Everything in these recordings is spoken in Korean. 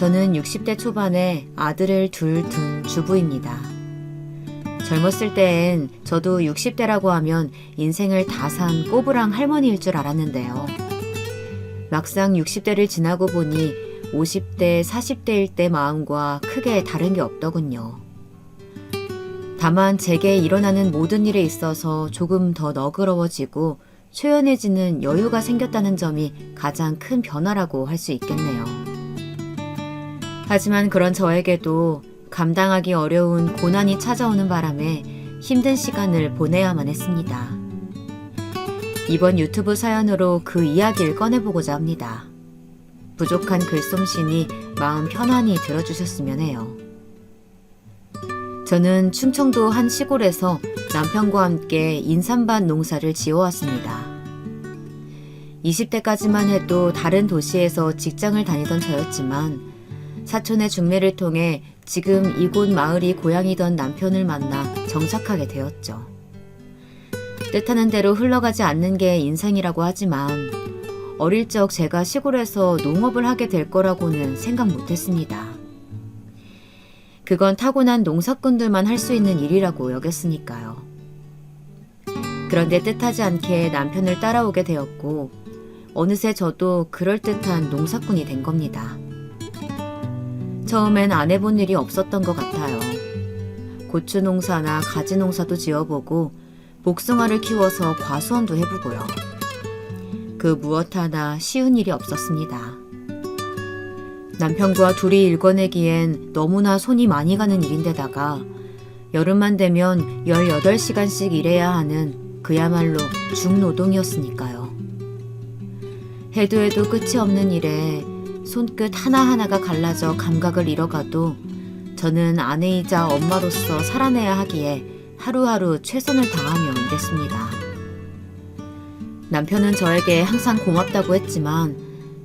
저는 60대 초반에 아들을 둘 둔 주부입니다. 젊었을 때엔 저도 60대라고 하면 인생을 다 산 꼬부랑 할머니일 줄 알았는데요. 막상 60대를 지나고 보니 50대, 40대일 때 마음과 크게 다른 게 없더군요. 다만 제게 일어나는 모든 일에 있어서 조금 더 너그러워지고 초연해지는 여유가 생겼다는 점이 가장 큰 변화라고 할 수 있겠네요. 하지만 그런 저에게도 감당하기 어려운 고난이 찾아오는 바람에 힘든 시간을 보내야만 했습니다. 이번 유튜브 사연으로 그 이야기를 꺼내보고자 합니다. 부족한 글솜씨니 마음 편안히 들어주셨으면 해요. 저는 충청도 한 시골에서 남편과 함께 인삼밭 농사를 지어왔습니다. 20대까지만 해도 다른 도시에서 직장을 다니던 저였지만 사촌의 중매를 통해 지금 이곳 마을이 고향이던 남편을 만나 정착하게 되었죠. 뜻하는 대로 흘러가지 않는 게 인생이라고 하지만 어릴 적 제가 시골에서 농업을 하게 될 거라고는 생각 못했습니다. 그건 타고난 농사꾼들만 할 수 있는 일이라고 여겼으니까요. 그런데 뜻하지 않게 남편을 따라오게 되었고 어느새 저도 그럴듯한 농사꾼이 된 겁니다. 처음엔 안 해본 일이 없었던 것 같아요. 고추 농사나 가지 농사도 지어보고 복숭아를 키워서 과수원도 해보고요. 그 무엇 하나 쉬운 일이 없었습니다. 남편과 둘이 일궈내기엔 너무나 손이 많이 가는 일인데다가 여름만 되면 18시간씩 일해야 하는 그야말로 중노동이었으니까요. 해도 해도 끝이 없는 일에 손끝 하나하나가 갈라져 감각을 잃어가도 저는 아내이자 엄마로서 살아내야 하기에 하루하루 최선을 다하며 일했습니다. 남편은 저에게 항상 고맙다고 했지만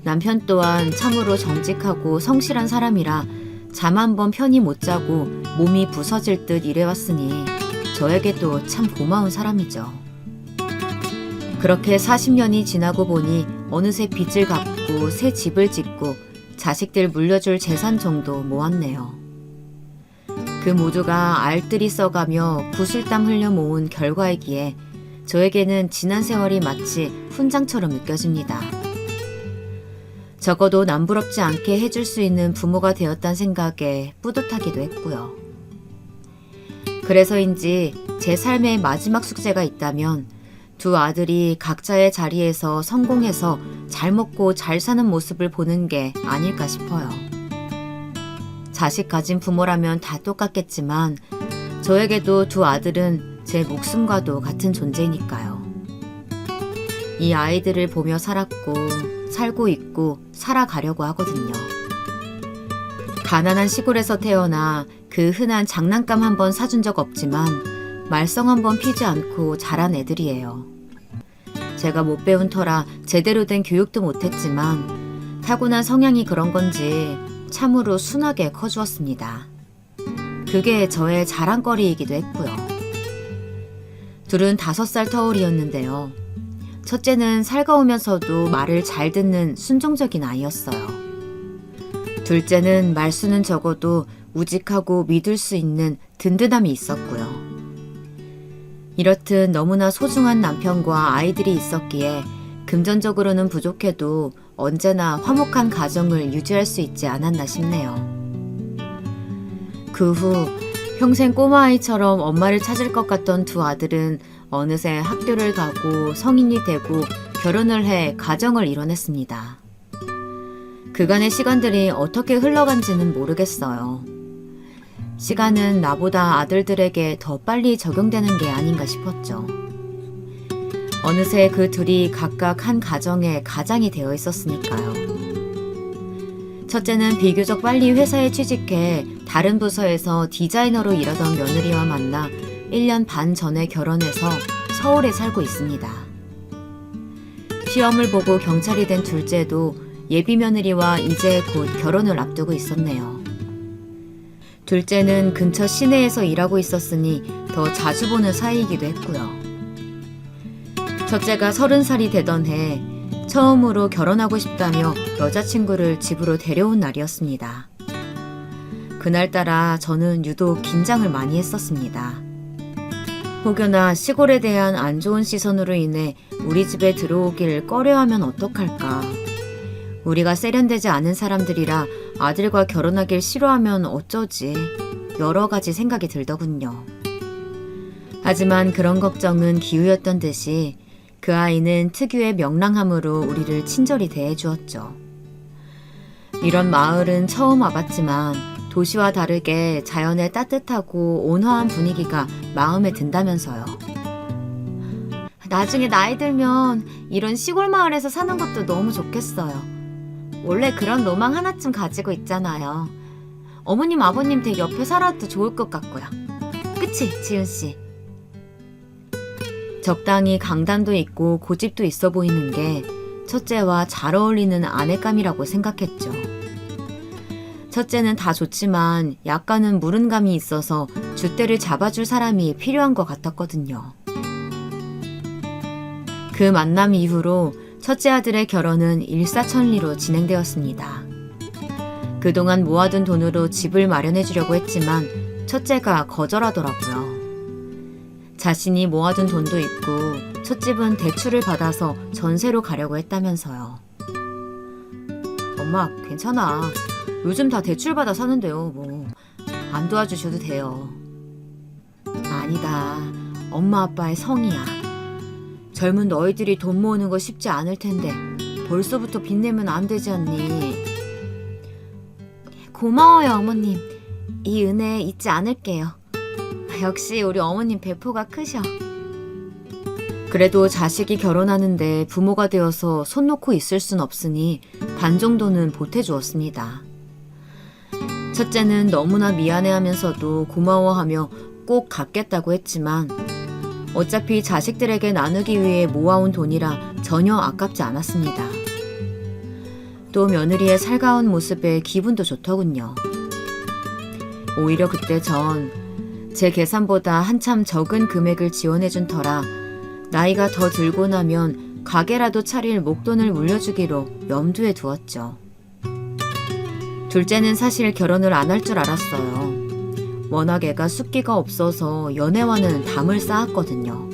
남편 또한 참으로 정직하고 성실한 사람이라 잠 한 번 편히 못 자고 몸이 부서질 듯 일해왔으니 저에게도 참 고마운 사람이죠. 그렇게 40년이 지나고 보니 어느새 빚을 갚고 새 집을 짓고 자식들 물려줄 재산 정도 모았네요. 그 모두가 알뜰히 써가며 구슬땀 흘려 모은 결과이기에 저에게는 지난 세월이 마치 훈장처럼 느껴집니다. 적어도 남부럽지 않게 해줄 수 있는 부모가 되었다는 생각에 뿌듯하기도 했고요. 그래서인지 제 삶의 마지막 숙제가 있다면 두 아들이 각자의 자리에서 성공해서 잘 먹고 잘 사는 모습을 보는 게 아닐까 싶어요. 자식 가진 부모라면 다 똑같겠지만 저에게도 두 아들은 제 목숨과도 같은 존재니까요. 이 아이들을 보며 살고 있고 살아가려고 하거든요. 가난한 시골에서 태어나 그 흔한 장난감 한번 사준 적 없지만 말썽 한번 피지 않고 자란 애들이에요. 제가 못 배운 터라 제대로 된 교육도 못했지만 타고난 성향이 그런 건지 참으로 순하게 커주었습니다. 그게 저의 자랑거리이기도 했고요. 둘은 5살 터울이었는데요. 첫째는 살가우면서도 말을 잘 듣는 순종적인 아이였어요. 둘째는 말수는 적어도 우직하고 믿을 수 있는 든든함이 있었고요. 이렇듯 너무나 소중한 남편과 아이들이 있었기에 금전적으로는 부족해도 언제나 화목한 가정을 유지할 수 있지 않았나 싶네요. 그 후 평생 꼬마아이처럼 엄마를 찾을 것 같던 두 아들은 어느새 학교를 가고 성인이 되고 결혼을 해 가정을 이뤄냈습니다. 그간의 시간들이 어떻게 흘러간지는 모르겠어요. 시간은 나보다 아들들에게 더 빨리 적용되는 게 아닌가 싶었죠. 어느새 그 둘이 각각 한 가정의 가장이 되어 있었으니까요. 첫째는 비교적 빨리 회사에 취직해 다른 부서에서 디자이너로 일하던 며느리와 만나 1년 반 전에 결혼해서 서울에 살고 있습니다. 시험을 보고 경찰이 된 둘째도 예비 며느리와 이제 곧 결혼을 앞두고 있었네요. 둘째는 근처 시내에서 일하고 있었으니 더 자주 보는 사이이기도 했고요. 첫째가 30살이 되던 해 처음으로 결혼하고 싶다며 여자친구를 집으로 데려온 날이었습니다. 그날따라 저는 유독 긴장을 많이 했었습니다. 혹여나 시골에 대한 안 좋은 시선으로 인해 우리 집에 들어오길 꺼려하면 어떡할까. 우리가 세련되지 않은 사람들이라 아들과 결혼하길 싫어하면 어쩌지. 여러 가지 생각이 들더군요. 하지만 그런 걱정은 기우였던 듯이 그 아이는 특유의 명랑함으로 우리를 친절히 대해주었죠. 이런 마을은 처음 와봤지만 도시와 다르게 자연의 따뜻하고 온화한 분위기가 마음에 든다면서요. 나중에 나이 들면 이런 시골 마을에서 사는 것도 너무 좋겠어요. 원래 그런 로망 하나쯤 가지고 있잖아요. 어머님, 아버님 댁 옆에 살아도 좋을 것 같고요. 그치, 지은씨? 적당히 강단도 있고 고집도 있어 보이는 게 첫째와 잘 어울리는 아내감이라고 생각했죠. 첫째는 다 좋지만 약간은 무른감이 있어서 줏대를 잡아줄 사람이 필요한 것 같았거든요. 그 만남 이후로 첫째 아들의 결혼은 일사천리로 진행되었습니다. 그동안 모아둔 돈으로 집을 마련해 주려고 했지만 첫째가 거절하더라고요. 자신이 모아둔 돈도 있고 첫 집은 대출을 받아서 전세로 가려고 했다면서요. 엄마, 괜찮아. 요즘 다 대출받아 사는데요. 뭐 안 도와주셔도 돼요. 아니다. 엄마 아빠의 성이야. 젊은 너희들이 돈 모으는 거 쉽지 않을 텐데 벌써부터 빚내면 안 되지 않니? 고마워요, 어머님. 이 은혜 잊지 않을게요. 역시 우리 어머님 배포가 크셔. 그래도 자식이 결혼하는데 부모가 되어서 손 놓고 있을 순 없으니 반 정도는 보태주었습니다. 첫째는 너무나 미안해하면서도 고마워하며 꼭 갚겠다고 했지만 어차피 자식들에게 나누기 위해 모아온 돈이라 전혀 아깝지 않았습니다. 또 며느리의 살가운 모습에 기분도 좋더군요. 오히려 그때 전 제 계산보다 한참 적은 금액을 지원해준 터라 나이가 더 들고 나면 가게라도 차릴 목돈을 물려주기로 염두에 두었죠. 둘째는 사실 결혼을 안 할 줄 알았어요. 워낙 애가 숫기가 없어서 연애와는 담을 쌓았거든요.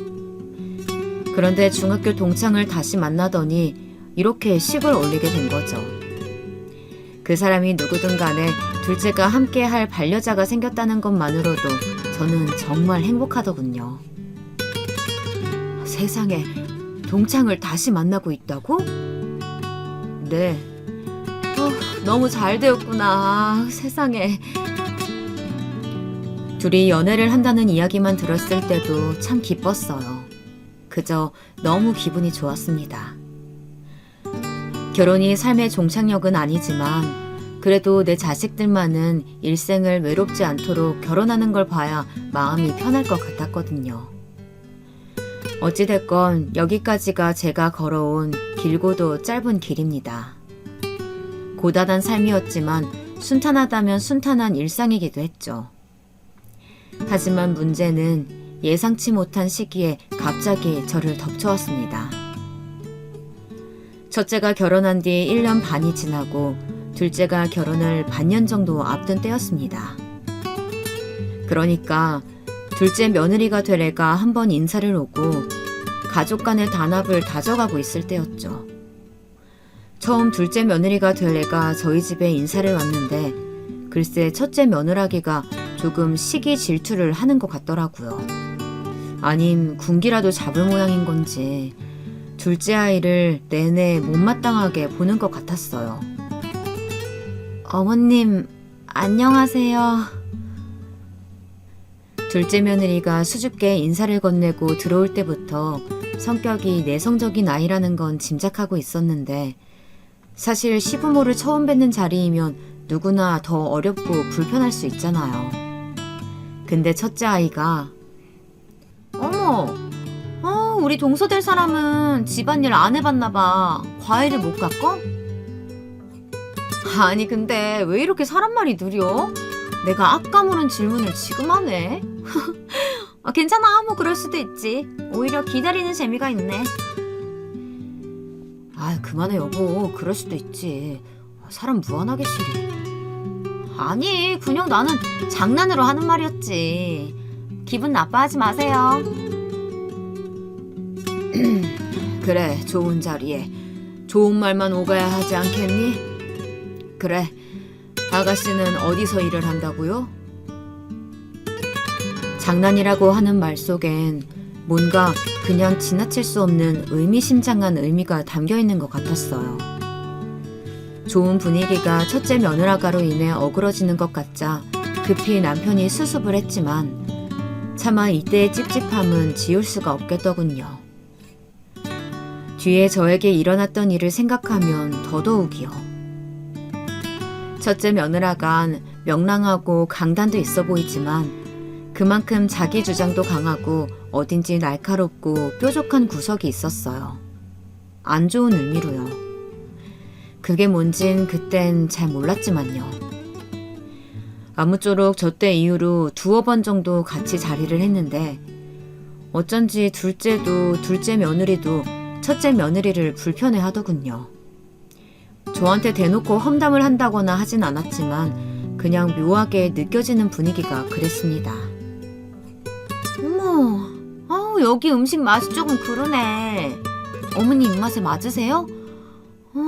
그런데 중학교 동창을 다시 만나더니 이렇게 식을 올리게 된 거죠. 그 사람이 누구든 간에 둘째가 함께 할 반려자가 생겼다는 것만으로도 저는 정말 행복하더군요. 세상에, 동창을 다시 만나고 있다고? 네. 너무 잘 되었구나. 세상에. 둘이 연애를 한다는 이야기만 들었을 때도 참 기뻤어요. 그저 너무 기분이 좋았습니다. 결혼이 삶의 종착역은 아니지만 그래도 내 자식들만은 일생을 외롭지 않도록 결혼하는 걸 봐야 마음이 편할 것 같았거든요. 어찌됐건 여기까지가 제가 걸어온 길고도 짧은 길입니다. 고단한 삶이었지만 순탄하다면 순탄한 일상이기도 했죠. 하지만 문제는 예상치 못한 시기에 갑자기 저를 덮쳐왔습니다. 첫째가 결혼한 뒤 1년 반이 지나고 둘째가 결혼을 반년 정도 앞둔 때였습니다. 그러니까 둘째 며느리가 될 애가 한번 인사를 오고 가족 간의 단합을 다져가고 있을 때였죠. 처음 둘째 며느리가 될 애가 저희 집에 인사를 왔는데 글쎄 첫째 며느라기가 조금 시기 질투를 하는 것 같더라고요. 아님 군기라도 잡을 모양인 건지 둘째 아이를 내내 못마땅하게 보는 것 같았어요. 어머님, 안녕하세요. 둘째 며느리가 수줍게 인사를 건네고 들어올 때부터 성격이 내성적인 아이라는 건 짐작하고 있었는데 사실 시부모를 처음 뵙는 자리이면 누구나 더 어렵고 불편할 수 있잖아요. 근데 첫째 아이가 어머, 우리 동서될 사람은 집안일 안 해봤나 봐. 과일을 못 깎어? 아니 근데 왜 이렇게 사람 말이 느려? 내가 아까 물은 질문을 지금 하네. 괜찮아, 뭐 그럴 수도 있지. 오히려 기다리는 재미가 있네. 아, 그만해 여보. 그럴 수도 있지. 사람 무한하게 싫어. 아니, 그냥 나는 장난으로 하는 말이었지. 기분 나빠하지 마세요. 그래, 좋은 자리에 좋은 말만 오가야 하지 않겠니? 그래, 아가씨는 어디서 일을 한다고요? 장난이라고 하는 말 속엔 뭔가 그냥 지나칠 수 없는 의미심장한 의미가 담겨 있는 것 같았어요. 좋은 분위기가 첫째 며느라가로 인해 어그러지는 것 같자 급히 남편이 수습을 했지만 차마 이때의 찝찝함은 지울 수가 없겠더군요. 뒤에 저에게 일어났던 일을 생각하면 더더욱이요. 첫째 며느라간 명랑하고 강단도 있어 보이지만 그만큼 자기 주장도 강하고 어딘지 날카롭고 뾰족한 구석이 있었어요. 안 좋은 의미로요. 그게 뭔진 그땐 잘 몰랐지만요. 아무쪼록 저 때 이후로 두어 번 정도 같이 자리를 했는데 어쩐지 둘째도 둘째 며느리도 첫째 며느리를 불편해 하더군요. 저한테 대놓고 험담을 한다거나 하진 않았지만 그냥 묘하게 느껴지는 분위기가 그랬습니다. 어머, 여기 음식 맛이 조금 그러네. 어머니 입맛에 맞으세요?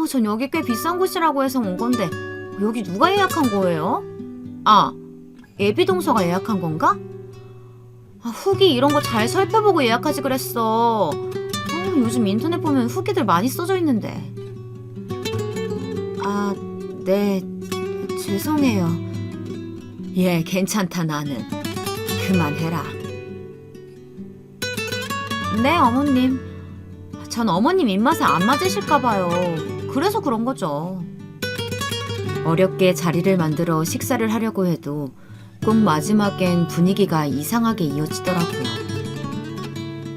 전 여기 꽤 비싼 곳이라고 해서 온 건데 여기 누가 예약한 거예요? 아, 예비동서가 예약한 건가? 후기 이런 거 잘 살펴보고 예약하지 그랬어. 요즘 인터넷 보면 후기들 많이 써져 있는데. 아, 네, 죄송해요. 예, 괜찮다 나는. 그만해라. 네, 어머님. 전 어머님 입맛에 안 맞으실까 봐요. 그래서 그런 거죠. 어렵게 자리를 만들어 식사를 하려고 해도 꼭 마지막엔 분위기가 이상하게 이어지더라고요.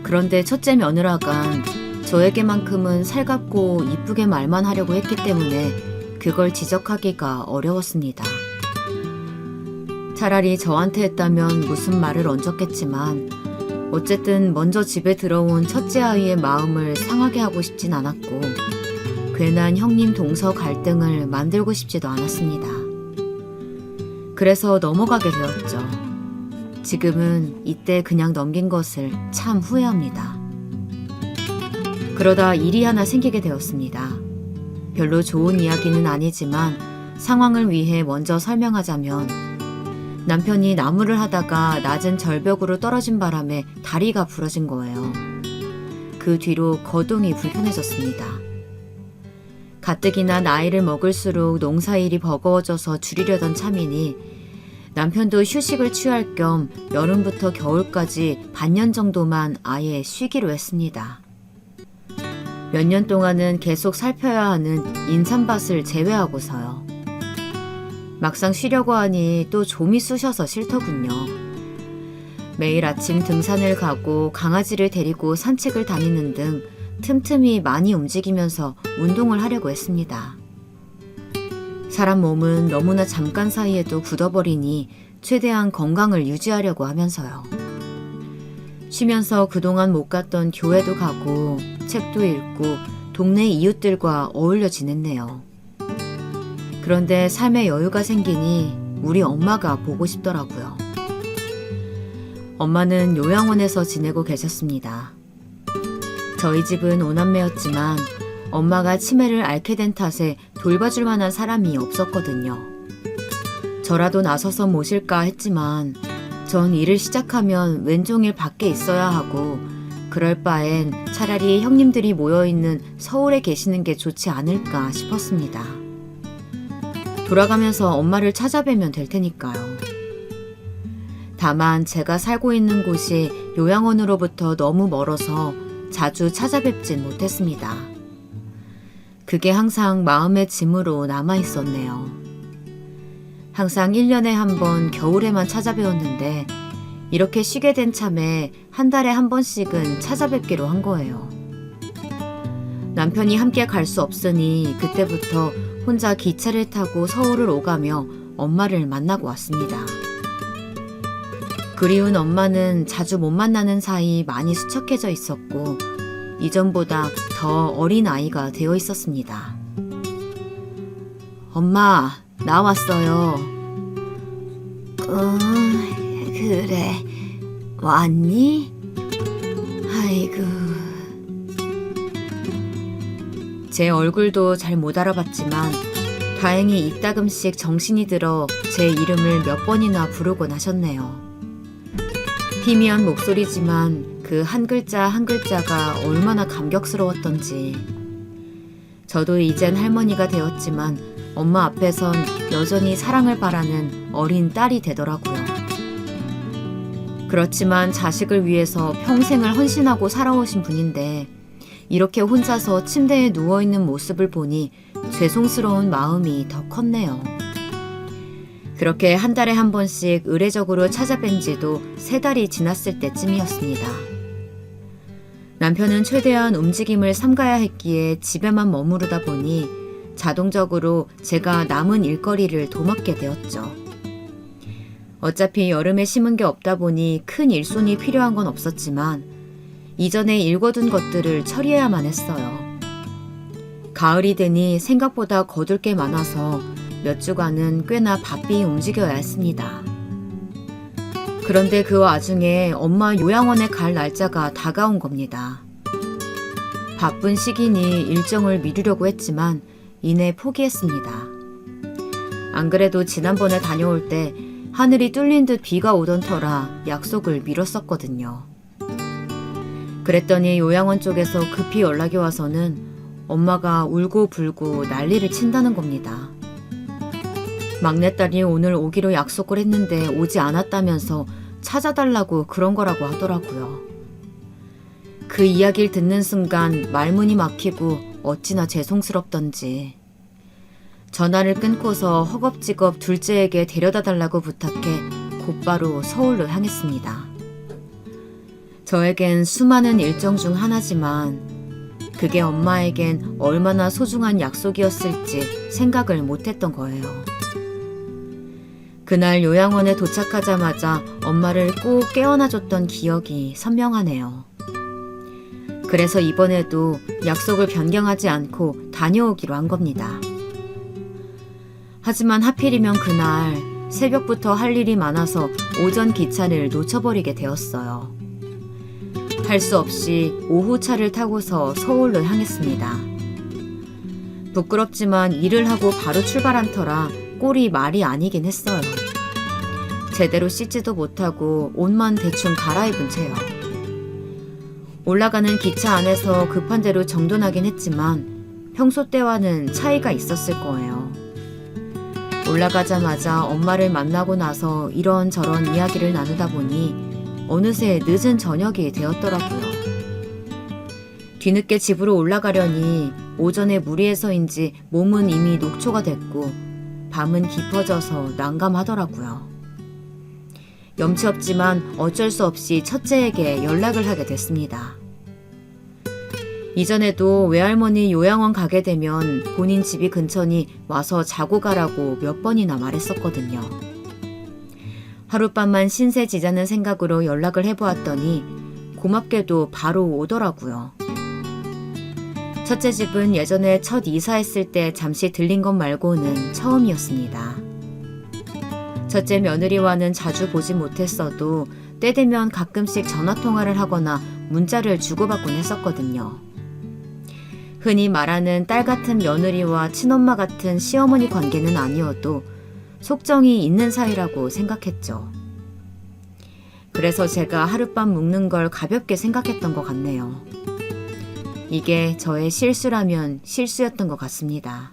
그런데 첫째 며느라간 저에게만큼은 살갑고 이쁘게 말만 하려고 했기 때문에 그걸 지적하기가 어려웠습니다. 차라리 저한테 했다면 무슨 말을 얹었겠지만 어쨌든 먼저 집에 들어온 첫째 아이의 마음을 상하게 하고 싶진 않았고 괜한 형님 동서 갈등을 만들고 싶지도 않았습니다. 그래서 넘어가게 되었죠. 지금은 이때 그냥 넘긴 것을 참 후회합니다. 그러다 일이 하나 생기게 되었습니다. 별로 좋은 이야기는 아니지만 상황을 위해 먼저 설명하자면 남편이 나무를 하다가 낮은 절벽으로 떨어진 바람에 다리가 부러진 거예요. 그 뒤로 거동이 불편해졌습니다. 가뜩이나 나이를 먹을수록 농사일이 버거워져서 줄이려던 참이니 남편도 휴식을 취할 겸 여름부터 겨울까지 반년 정도만 아예 쉬기로 했습니다. 몇 년 동안은 계속 살펴야 하는 인삼밭을 제외하고서요. 막상 쉬려고 하니 또 좀이 쑤셔서 싫더군요. 매일 아침 등산을 가고 강아지를 데리고 산책을 다니는 등 틈틈이 많이 움직이면서 운동을 하려고 했습니다. 사람 몸은 너무나 잠깐 사이에도 굳어버리니 최대한 건강을 유지하려고 하면서요. 쉬면서 그동안 못 갔던 교회도 가고 책도 읽고 동네 이웃들과 어울려 지냈네요. 그런데 삶의 여유가 생기니 우리 엄마가 보고 싶더라고요. 엄마는 요양원에서 지내고 계셨습니다. 저희 집은 5남매였지만 엄마가 치매를 앓게 된 탓에 돌봐줄 만한 사람이 없었거든요. 저라도 나서서 모실까 했지만 전 일을 시작하면 왼종일 밖에 있어야 하고 그럴 바엔 차라리 형님들이 모여있는 서울에 계시는 게 좋지 않을까 싶었습니다. 돌아가면서 엄마를 찾아뵈면 될 테니까요. 다만 제가 살고 있는 곳이 요양원으로부터 너무 멀어서 자주 찾아뵙진 못했습니다. 그게 항상 마음의 짐으로 남아있었네요. 항상 1년에 한 번 겨울에만 찾아뵈었는데 이렇게 쉬게 된 참에 한 달에 한 번씩은 찾아뵙기로 한 거예요. 남편이 함께 갈 수 없으니 그때부터 혼자 기차를 타고 서울을 오가며 엄마를 만나고 왔습니다. 그리운 엄마는 자주 못 만나는 사이 많이 수척해져 있었고 이전보다 더 어린 아이가 되어 있었습니다. 엄마, 나왔어요. 그래. 왔니? 아이고. 제 얼굴도 잘 못 알아봤지만 다행히 이따금씩 정신이 들어 제 이름을 몇 번이나 부르곤 하셨네요. 희미한 목소리지만 그 한 글자 한 글자가 얼마나 감격스러웠던지. 저도 이젠 할머니가 되었지만 엄마 앞에선 여전히 사랑을 바라는 어린 딸이 되더라고요. 그렇지만 자식을 위해서 평생을 헌신하고 살아오신 분인데 이렇게 혼자서 침대에 누워있는 모습을 보니 죄송스러운 마음이 더 컸네요. 그렇게 한 달에 한 번씩 의례적으로 찾아뵌 지도 3달이 지났을 때쯤이었습니다. 남편은 최대한 움직임을 삼가야 했기에 집에만 머무르다 보니 자동적으로 제가 남은 일거리를 도맡게 되었죠. 어차피 여름에 심은 게 없다 보니 큰 일손이 필요한 건 없었지만 이전에 일궈둔 것들을 처리해야만 했어요. 가을이 되니 생각보다 거둘 게 많아서 몇 주간은 꽤나 바삐 움직여야 했습니다. 그런데 그 와중에 엄마 요양원에 갈 날짜가 다가온 겁니다. 바쁜 시기니 일정을 미루려고 했지만 이내 포기했습니다. 안 그래도 지난번에 다녀올 때 하늘이 뚫린 듯 비가 오던 터라 약속을 미뤘었거든요. 그랬더니 요양원 쪽에서 급히 연락이 와서는 엄마가 울고불고 난리를 친다는 겁니다. 막내딸이 오늘 오기로 약속을 했는데 오지 않았다면서 찾아달라고 그런 거라고 하더라고요. 그 이야기를 듣는 순간 말문이 막히고 어찌나 죄송스럽던지 전화를 끊고서 허겁지겁 둘째에게 데려다 달라고 부탁해 곧바로 서울로 향했습니다. 저에겐 수많은 일정 중 하나지만 그게 엄마에겐 얼마나 소중한 약속이었을지 생각을 못했던 거예요. 그날 요양원에 도착하자마자 엄마를 꼭 깨워놔줬던 기억이 선명하네요. 그래서 이번에도 약속을 변경하지 않고 다녀오기로 한 겁니다. 하지만 하필이면 그날 새벽부터 할 일이 많아서 오전 기차를 놓쳐버리게 되었어요. 할 수 없이 오후 차를 타고서 서울로 향했습니다. 부끄럽지만 일을 하고 바로 출발한 터라 꼴이 말이 아니긴 했어요. 제대로 씻지도 못하고 옷만 대충 갈아입은 채요. 올라가는 기차 안에서 급한 대로 정돈하긴 했지만 평소 때와는 차이가 있었을 거예요. 올라가자마자 엄마를 만나고 나서 이런저런 이야기를 나누다 보니 어느새 늦은 저녁이 되었더라고요. 뒤늦게 집으로 올라가려니 오전에 무리해서인지 몸은 이미 녹초가 됐고 밤은 깊어져서 난감하더라고요. 염치 없지만 어쩔 수 없이 첫째에게 연락을 하게 됐습니다. 이전에도 외할머니 요양원 가게 되면 본인 집이 근처니 와서 자고 가라고 몇 번이나 말했었거든요. 하룻밤만 신세지자는 생각으로 연락을 해보았더니 고맙게도 바로 오더라고요. 첫째 집은 예전에 첫 이사했을 때 잠시 들린 것 말고는 처음이었습니다. 첫째 며느리와는 자주 보지 못했어도 때 되면 가끔씩 전화통화를 하거나 문자를 주고받곤 했었거든요. 흔히 말하는 딸 같은 며느리와 친엄마 같은 시어머니 관계는 아니어도 속정이 있는 사이라고 생각했죠. 그래서 제가 하룻밤 묵는 걸 가볍게 생각했던 것 같네요. 이게 저의 실수라면 실수였던 것 같습니다.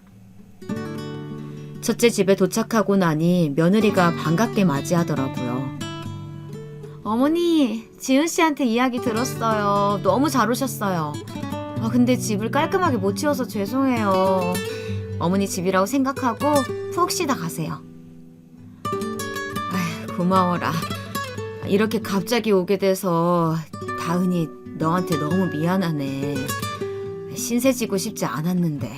첫째 집에 도착하고 나니 며느리가 반갑게 맞이하더라고요. 어머니, 지은 씨한테 이야기 들었어요. 너무 잘 오셨어요. 근데 집을 깔끔하게 못 치워서 죄송해요. 어머니 집이라고 생각하고 푹 쉬다 가세요. 아휴, 고마워라. 이렇게 갑자기 오게 돼서 다은이 너한테 너무 미안하네. 신세지고 싶지 않았는데.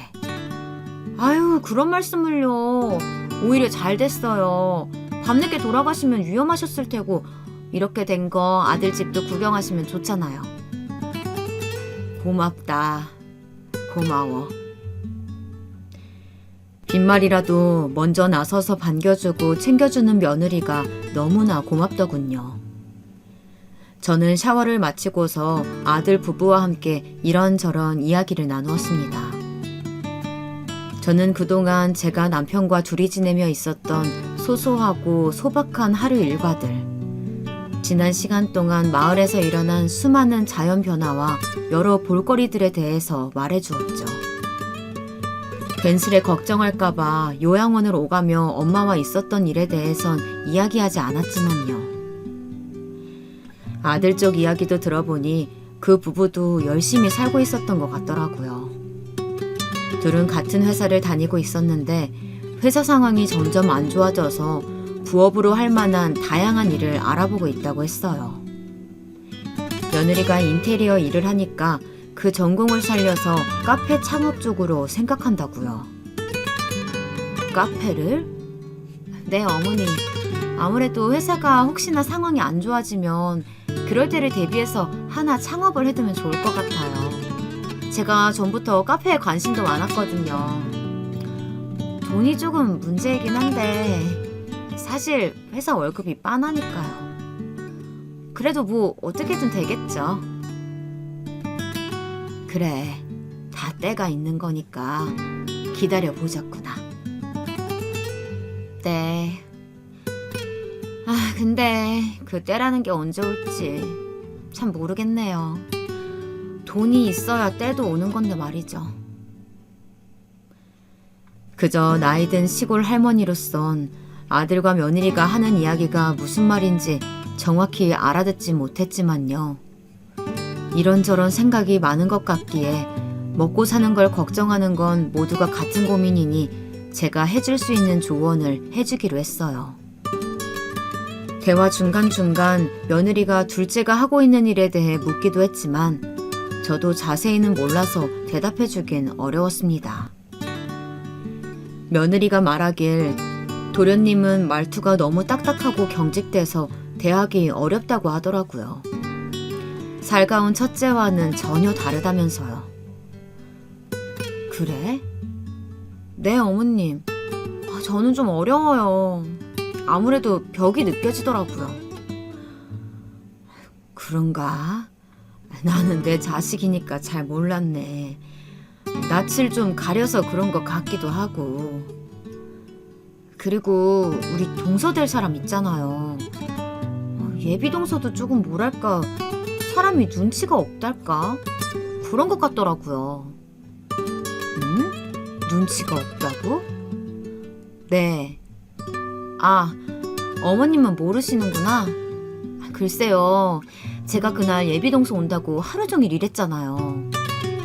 아유, 그런 말씀을요. 오히려 잘 됐어요. 밤늦게 돌아가시면 위험하셨을 테고 이렇게 된 거 아들 집도 구경하시면 좋잖아요. 고맙다. 고마워. 빈말이라도 먼저 나서서 반겨주고 챙겨주는 며느리가 너무나 고맙더군요. 저는 샤워를 마치고서 아들 부부와 함께 이런저런 이야기를 나누었습니다. 저는 그동안 제가 남편과 둘이 지내며 있었던 소소하고 소박한 하루 일과들, 지난 시간 동안 마을에서 일어난 수많은 자연 변화와 여러 볼거리들에 대해서 말해주었죠. 괜스레 걱정할까봐 요양원을 오가며 엄마와 있었던 일에 대해선 이야기하지 않았지만요. 아들 쪽 이야기도 들어보니 그 부부도 열심히 살고 있었던 것 같더라고요. 둘은 같은 회사를 다니고 있었는데 회사 상황이 점점 안 좋아져서 부업으로 할 만한 다양한 일을 알아보고 있다고 했어요. 며느리가 인테리어 일을 하니까 그 전공을 살려서 카페 창업 쪽으로 생각한다고요. 카페를? 네, 어머니. 아무래도 회사가 혹시나 상황이 안 좋아지면 그럴 때를 대비해서 하나 창업을 해두면 좋을 것 같아요. 제가 전부터 카페에 관심도 많았거든요. 돈이 조금 문제이긴 한데 사실 회사 월급이 빤하니까요. 그래도 뭐 어떻게든 되겠죠. 그래, 다 때가 있는 거니까 기다려보자꾸나. 네. 근데 그 때라는 게 언제 올지 참 모르겠네요. 돈이 있어야 때도 오는 건데 말이죠. 그저 나이든 시골 할머니로선 아들과 며느리가 하는 이야기가 무슨 말인지 정확히 알아듣지 못했지만요. 이런저런 생각이 많은 것 같기에 먹고 사는 걸 걱정하는 건 모두가 같은 고민이니 제가 해줄 수 있는 조언을 해주기로 했어요. 대화 중간중간 며느리가 둘째가 하고 있는 일에 대해 묻기도 했지만 저도 자세히는 몰라서 대답해주긴 어려웠습니다. 며느리가 말하길 도련님은 말투가 너무 딱딱하고 경직돼서 대하기 어렵다고 하더라고요. 살가운 첫째와는 전혀 다르다면서요. 그래? 네, 어머님. 저는 좀 어려워요. 아무래도 벽이 느껴지더라고요. 그런가? 나는 내 자식이니까 잘 몰랐네. 낯을 좀 가려서 그런 것 같기도 하고. 그리고 우리 동서 될 사람 있잖아요. 예비 동서도 조금 뭐랄까 사람이 눈치가 없달까? 그런 것 같더라고요. 눈치가 없다고? 네. 어머님은 모르시는구나. 글쎄요. 제가 그날 예비동서 온다고 하루 종일 일했잖아요.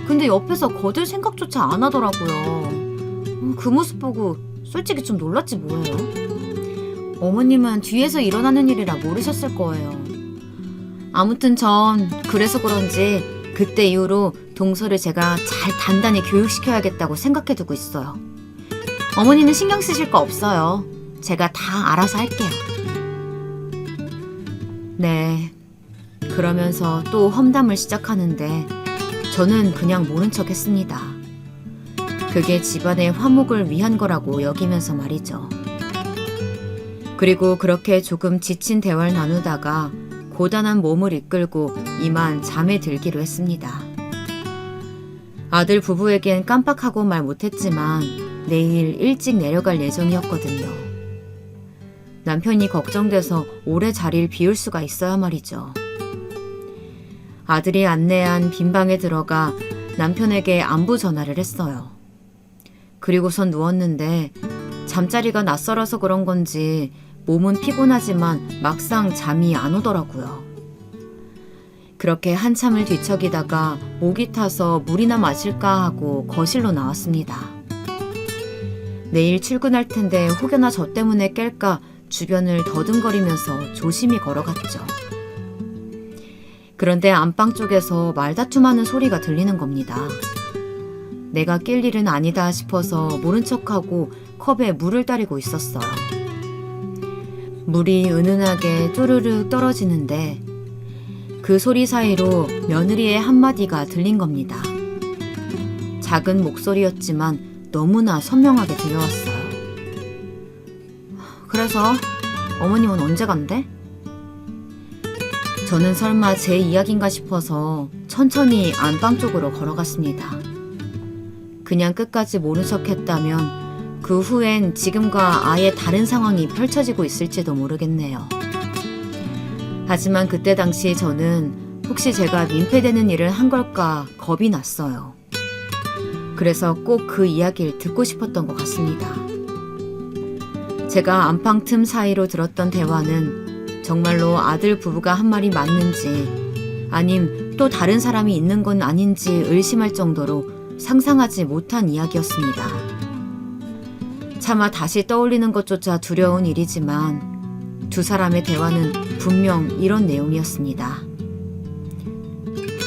근데 옆에서 거들 생각조차 안 하더라고요. 그 모습 보고 솔직히 좀 놀랐지 뭐예요. 어머님은 뒤에서 일어나는 일이라 모르셨을 거예요. 아무튼 전 그래서 그런지 그때 이후로 동서를 제가 잘 단단히 교육시켜야겠다고 생각해두고 있어요. 어머니는 신경 쓰실 거 없어요. 제가 다 알아서 할게요. 네. 그러면서 또 험담을 시작하는데 저는 그냥 모른 척 했습니다. 그게 집안의 화목을 위한 거라고 여기면서 말이죠. 그리고 그렇게 조금 지친 대화를 나누다가 고단한 몸을 이끌고 이만 잠에 들기로 했습니다. 아들 부부에겐 깜빡하고 말 못했지만 내일 일찍 내려갈 예정이었거든요. 남편이 걱정돼서 오래 자리를 비울 수가 있어야 말이죠. 아들이 안내한 빈방에 들어가 남편에게 안부 전화를 했어요. 그리고선 누웠는데 잠자리가 낯설어서 그런 건지 몸은 피곤하지만 막상 잠이 안 오더라고요. 그렇게 한참을 뒤척이다가 목이 타서 물이나 마실까 하고 거실로 나왔습니다. 내일 출근할 텐데 혹여나 저 때문에 깰까 주변을 더듬거리면서 조심히 걸어갔죠. 그런데 안방 쪽에서 말다툼하는 소리가 들리는 겁니다. 내가 낄 일은 아니다 싶어서 모른 척하고 컵에 물을 따르고 있었어요. 물이 은은하게 쪼르륵 떨어지는데 그 그 소리 사이로 며느리의 한마디가 들린 겁니다. 작은 목소리였지만 너무나 선명하게 들려왔어요. 그래서 어머님은 언제 간대? 저는 설마 제 이야기인가 싶어서 천천히 안방 쪽으로 걸어갔습니다. 그냥 끝까지 모른 척 했다면 그 후엔 지금과 아예 다른 상황이 펼쳐지고 있을지도 모르겠네요. 하지만 그때 당시 저는 혹시 제가 민폐되는 일을 한 걸까 겁이 났어요. 그래서 꼭 그 이야기를 듣고 싶었던 것 같습니다. 제가 안방 틈 사이로 들었던 대화는 정말로 아들 부부가 한 말이 맞는지 아님 또 다른 사람이 있는 건 아닌지 의심할 정도로 상상하지 못한 이야기였습니다. 차마 다시 떠올리는 것조차 두려운 일이지만 두 사람의 대화는 분명 이런 내용이었습니다.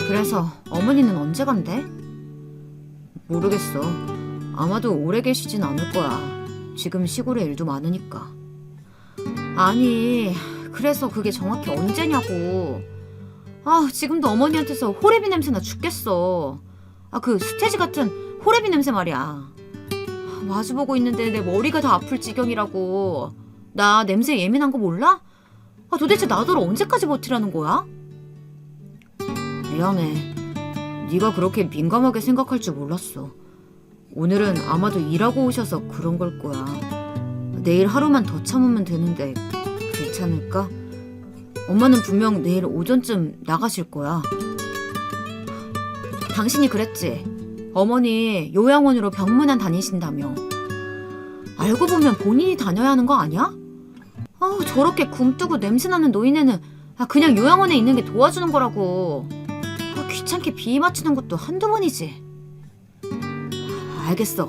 그래서 어머니는 언제 간대? 모르겠어. 아마도 오래 계시진 않을 거야. 지금 시골에 일도 많으니까. 아니, 그래서 그게 정확히 언제냐고. 지금도 어머니한테서 호레비 냄새나 죽겠어. 그 수태지 같은 호레비 냄새 말이야. 마주보고 있는데 내 머리가 다 아플 지경이라고. 나 냄새 예민한 거 몰라? 도대체 나더러 언제까지 버티라는 거야? 미안해. 네가 그렇게 민감하게 생각할 줄 몰랐어. 오늘은 아마도 일하고 오셔서 그런 걸 거야. 내일 하루만 더 참으면 되는데 괜찮을까? 엄마는 분명 내일 오전쯤 나가실 거야. 당신이 그랬지? 어머니 요양원으로 병문안 다니신다며. 알고 보면 본인이 다녀야 하는 거 아니야? 저렇게 굼뜨고 냄새나는 노인네는 그냥 요양원에 있는 게 도와주는 거라고. 귀찮게 비위 맞추는 것도 한두 번이지. 알겠어.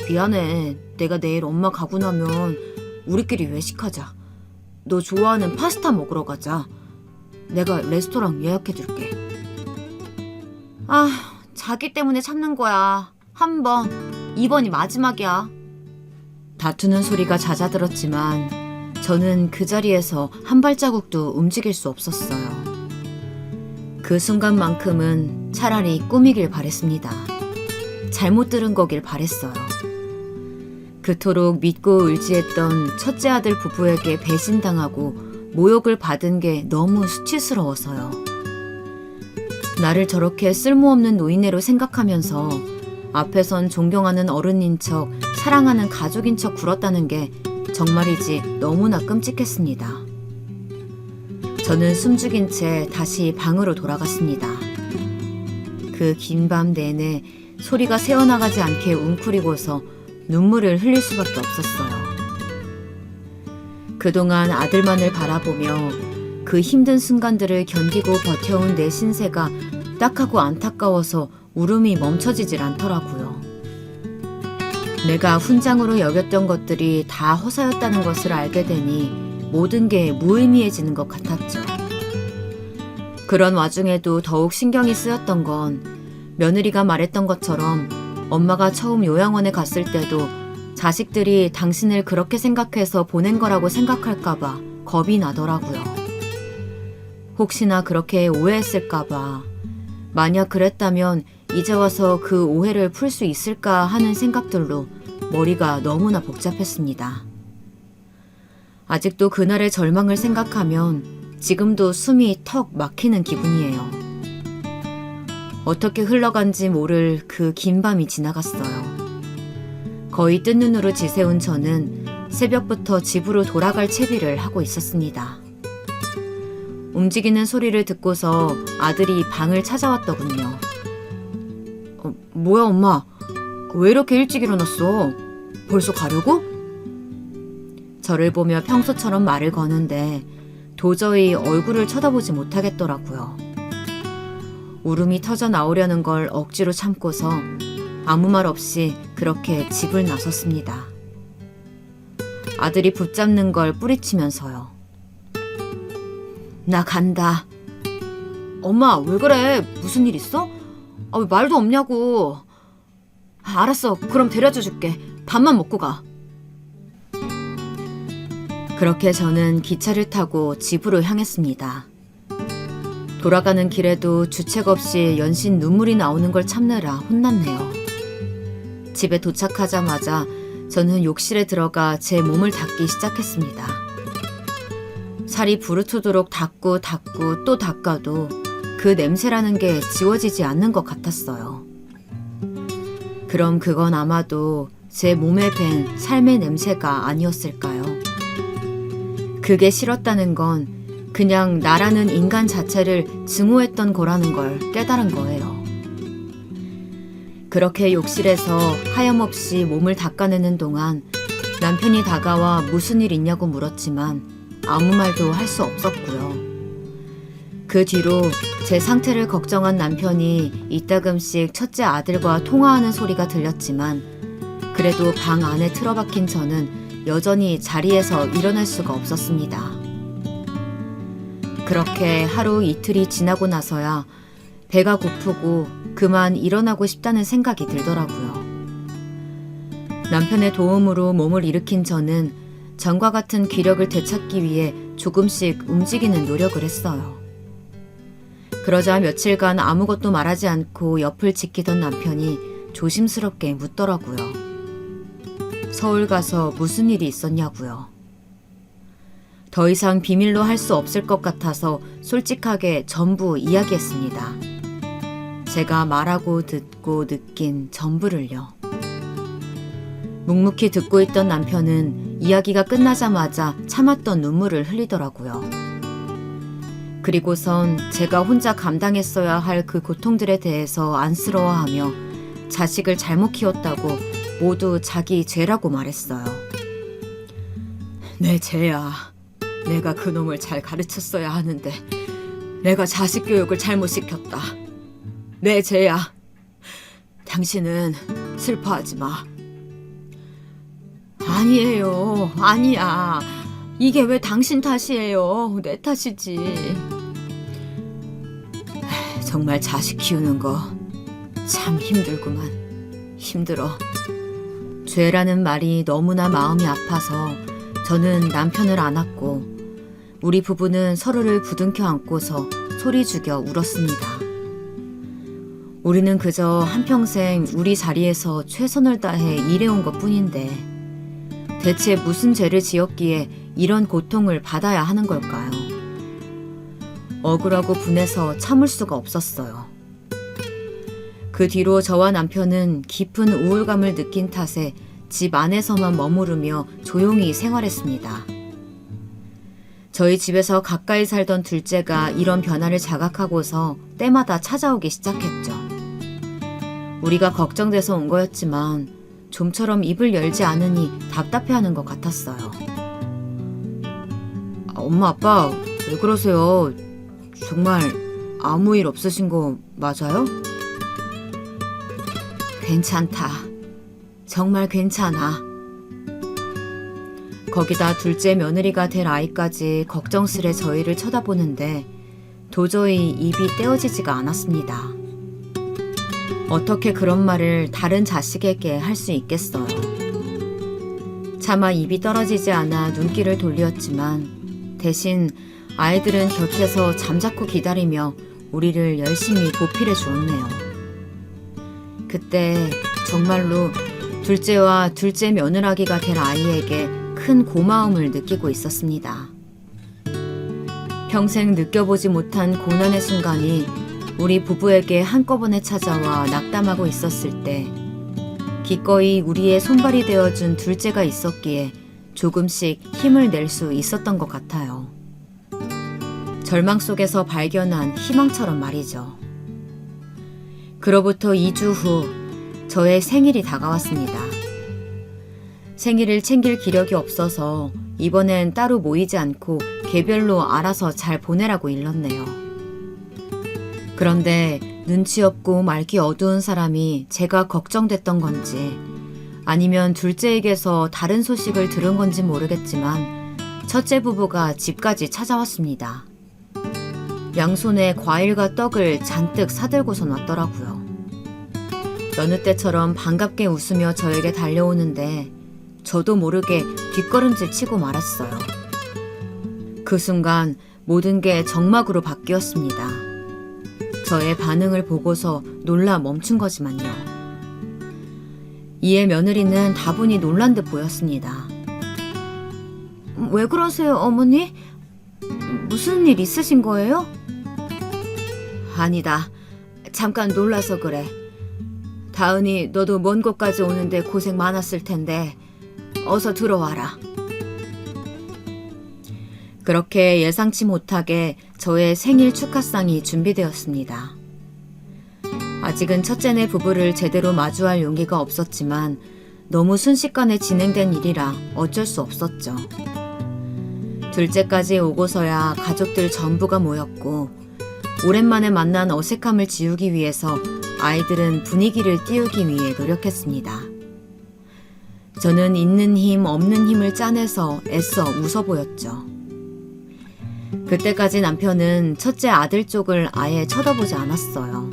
미안해. 내가 내일 엄마 가고 나면 우리끼리 외식하자. 너 좋아하는 파스타 먹으러 가자. 내가 레스토랑 예약해줄게. 자기 때문에 참는 거야. 한 번, 이번이 마지막이야. 다투는 소리가 잦아들었지만 저는 그 자리에서 한 발자국도 움직일 수 없었어요. 그 순간만큼은 차라리 꿈이길 바랬습니다. 잘못 들은 거길 바랬어요. 그토록 믿고 의지했던 첫째 아들 부부에게 배신당하고 모욕을 받은 게 너무 수치스러워서요. 나를 저렇게 쓸모없는 노인네로 생각하면서 앞에선 존경하는 어른인 척, 사랑하는 가족인 척 굴었다는 게 정말이지 너무나 끔찍했습니다. 저는 숨죽인 채 다시 방으로 돌아갔습니다. 그 긴 밤 내내 소리가 새어나가지 않게 웅크리고서 눈물을 흘릴 수밖에 없었어요. 그동안 아들만을 바라보며 그 힘든 순간들을 견디고 버텨온 내 신세가 딱하고 안타까워서 울음이 멈춰지질 않더라고요. 내가 훈장으로 여겼던 것들이 다 허사였다는 것을 알게 되니 모든 게 무의미해지는 것 같았죠. 그런 와중에도 더욱 신경이 쓰였던 건 며느리가 말했던 것처럼 엄마가 처음 요양원에 갔을 때도 자식들이 당신을 그렇게 생각해서 보낸 거라고 생각할까봐 겁이 나더라고요. 혹시나 그렇게 오해했을까봐, 만약 그랬다면 이제 와서 그 오해를 풀 수 있을까 하는 생각들로 머리가 너무나 복잡했습니다. 아직도 그날의 절망을 생각하면 지금도 숨이 턱 막히는 기분이에요. 어떻게 흘러간지 모를 그 긴 밤이 지나갔어요. 거의 뜬 눈으로 지새운 저는 새벽부터 집으로 돌아갈 채비를 하고 있었습니다. 움직이는 소리를 듣고서 아들이 방을 찾아왔더군요. 뭐야 엄마, 왜 이렇게 일찍 일어났어? 벌써 가려고? 저를 보며 평소처럼 말을 거는데 도저히 얼굴을 쳐다보지 못하겠더라고요. 울음이 터져 나오려는 걸 억지로 참고서 아무 말 없이 그렇게 집을 나섰습니다. 아들이 붙잡는 걸 뿌리치면서요. 나 간다. 엄마 왜 그래? 무슨 일 있어? 왜 말도 없냐고. 알았어. 그럼 데려다 줄게. 밥만 먹고 가. 그렇게 저는 기차를 타고 집으로 향했습니다. 돌아가는 길에도 주책 없이 연신 눈물이 나오는 걸 참느라 혼났네요. 집에 도착하자마자 저는 욕실에 들어가 제 몸을 닦기 시작했습니다. 살이 부르트도록 닦고 또 닦아도 그 냄새라는 게 지워지지 않는 것 같았어요. 그럼 그건 아마도 제 몸에 밴 삶의 냄새가 아니었을까요? 그게 싫었다는 건 그냥 나라는 인간 자체를 증오했던 거라는 걸 깨달은 거예요. 그렇게 욕실에서 하염없이 몸을 닦아내는 동안 남편이 다가와 무슨 일 있냐고 물었지만 아무 말도 할 수 없었고요. 그 뒤로 제 상태를 걱정한 남편이 이따금씩 첫째 아들과 통화하는 소리가 들렸지만 그래도 방 안에 틀어박힌 저는 여전히 자리에서 일어날 수가 없었습니다. 그렇게 하루 이틀이 지나고 나서야 배가 고프고 그만 일어나고 싶다는 생각이 들더라고요. 남편의 도움으로 몸을 일으킨 저는 전과 같은 기력을 되찾기 위해 조금씩 움직이는 노력을 했어요. 그러자 며칠간 아무것도 말하지 않고 옆을 지키던 남편이 조심스럽게 묻더라고요. 서울 가서 무슨 일이 있었냐고요. 더 이상 비밀로 할 수 없을 것 같아서 솔직하게 전부 이야기했습니다. 제가 말하고 듣고 느낀 전부를요. 묵묵히 듣고 있던 남편은 이야기가 끝나자마자 참았던 눈물을 흘리더라고요. 그리고선 제가 혼자 감당했어야 할 그 고통들에 대해서 안쓰러워하며 자식을 잘못 키웠다고 모두 자기 죄라고 말했어요. 내 죄야. 내가 그놈을 잘 가르쳤어야 하는데 내가 자식 교육을 잘못 시켰다. 내 죄야. 당신은 슬퍼하지 마. 아니에요. 아니야. 이게 왜 당신 탓이에요. 내 탓이지. 정말 자식 키우는 거 참 힘들구만. 힘들어. 죄라는 말이 너무나 마음이 아파서 저는 남편을 안았고 우리 부부는 서로를 부둥켜 안고서 소리 죽여 울었습니다. 우리는 그저 한평생 우리 자리에서 최선을 다해 일해온 것뿐인데 대체 무슨 죄를 지었기에 이런 고통을 받아야 하는 걸까요? 억울하고 분해서 참을 수가 없었어요. 그 뒤로 저와 남편은 깊은 우울감을 느낀 탓에 집 안에서만 머무르며 조용히 생활했습니다. 저희 집에서 가까이 살던 둘째가 이런 변화를 자각하고서 때마다 찾아오기 시작했죠. 우리가 걱정돼서 온 거였지만 좀처럼 입을 열지 않으니 답답해하는 것 같았어요. 엄마, 아빠, 왜 그러세요? 정말 아무 일 없으신 거 맞아요? 괜찮다. 정말 괜찮아. 거기다 둘째 며느리가 될 아이까지 걱정스레 저희를 쳐다보는데 도저히 입이 떼어지지가 않았습니다. 어떻게 그런 말을 다른 자식에게 할 수 있겠어요. 차마 입이 떨어지지 않아 눈길을 돌렸지만 대신 아이들은 곁에서 잠자코 기다리며 우리를 열심히 보필해 주었네요. 그때 정말로 둘째와 둘째 며느라기가 될 아이에게 큰 고마움을 느끼고 있었습니다. 평생 느껴보지 못한 고난의 순간이 우리 부부에게 한꺼번에 찾아와 낙담하고 있었을 때 기꺼이 우리의 손발이 되어준 둘째가 있었기에 조금씩 힘을 낼 수 있었던 것 같아요. 절망 속에서 발견한 희망처럼 말이죠. 그로부터 2주 후 저의 생일이 다가왔습니다. 생일을 챙길 기력이 없어서 이번엔 따로 모이지 않고 개별로 알아서 잘 보내라고 일렀네요. 그런데 눈치 없고 말기 어두운 사람이 제가 걱정됐던 건지 아니면 둘째에게서 다른 소식을 들은 건지 모르겠지만 첫째 부부가 집까지 찾아왔습니다. 양손에 과일과 떡을 잔뜩 사들고선 왔더라고요. 여느 때처럼 반갑게 웃으며 저에게 달려오는데 저도 모르게 뒷걸음질 치고 말았어요. 그 순간 모든 게 정막으로 바뀌었습니다. 저의 반응을 보고서 놀라 멈춘 거지만요. 이에 며느리는 다분히 놀란 듯 보였습니다. 왜 그러세요, 어머니? 무슨 일 있으신 거예요? 아니다. 잠깐 놀라서 그래. 다은이, 너도 먼 곳까지 오는데 고생 많았을 텐데 어서 들어와라. 그렇게 예상치 못하게 저의 생일 축하상이 준비되었습니다. 아직은 첫째네 부부를 제대로 마주할 용기가 없었지만 너무 순식간에 진행된 일이라 어쩔 수 없었죠. 둘째까지 오고서야 가족들 전부가 모였고 오랜만에 만난 어색함을 지우기 위해서 아이들은 분위기를 띄우기 위해 노력했습니다. 저는 있는 힘 없는 힘을 짜내서 애써 웃어 보였죠. 그때까지 남편은 첫째 아들 쪽을 아예 쳐다보지 않았어요.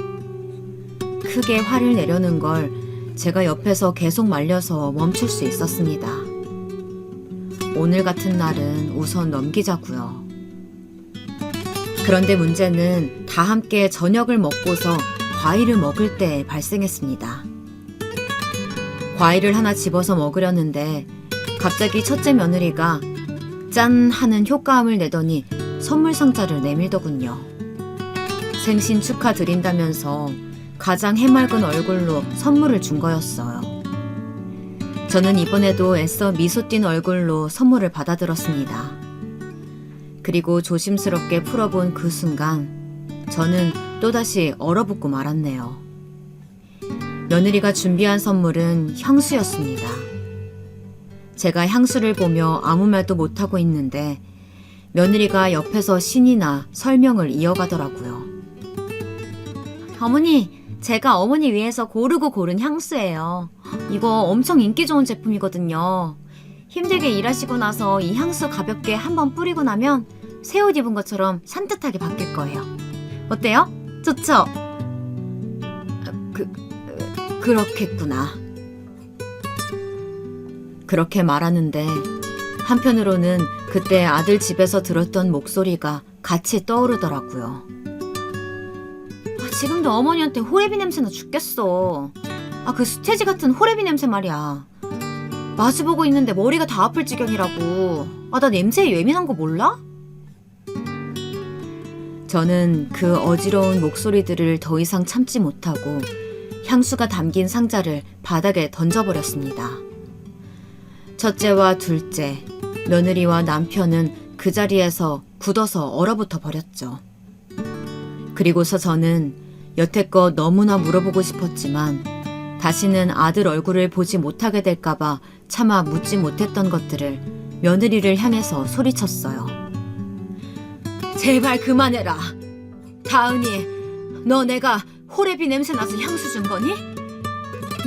크게 화를 내려는 걸 제가 옆에서 계속 말려서 멈출 수 있었습니다. 오늘 같은 날은 우선 넘기자고요. 그런데 문제는 다 함께 저녁을 먹고서 과일을 먹을 때 발생했습니다. 과일을 하나 집어서 먹으려는데 갑자기 첫째 며느리가 짠 하는 효과음을 내더니 선물 상자를 내밀더군요. 생신 축하드린다면서 가장 해맑은 얼굴로 선물을 준 거였어요. 저는 이번에도 애써 미소 띈 얼굴로 선물을 받아들었습니다. 그리고 조심스럽게 풀어본 그 순간 저는 또다시 얼어붙고 말았네요. 며느리가 준비한 선물은 향수였습니다. 제가 향수를 보며 아무 말도 못하고 있는데 며느리가 옆에서 신이 나 설명을 이어가더라고요. 어머니, 제가 어머니 위해서 고르고 고른 향수예요. 이거 엄청 인기 좋은 제품이거든요. 힘들게 일하시고 나서 이 향수 가볍게 한번 뿌리고 나면 새 옷 입은 것처럼 산뜻하게 바뀔 거예요. 어때요? 좋죠? 그렇겠구나. 그렇게 말하는데 한편으로는 그때 아들 집에서 들었던 목소리가 같이 떠오르더라고요. 지금도 어머니한테 호레비 냄새나 죽겠어. 그 수태지 같은 호레비 냄새 말이야. 마주보고 있는데 머리가 다 아플 지경이라고. 나 냄새에 예민한 거 몰라? 저는 그 어지러운 목소리들을 더 이상 참지 못하고 향수가 담긴 상자를 바닥에 던져버렸습니다. 첫째와 둘째, 며느리와 남편은 그 자리에서 굳어서 얼어붙어 버렸죠. 그리고서 저는 여태껏 너무나 물어보고 싶었지만 다시는 아들 얼굴을 보지 못하게 될까봐 차마 묻지 못했던 것들을 며느리를 향해서 소리쳤어요. 제발 그만해라. 다은이, 너 내가 호레비 냄새 나서 향수 준 거니?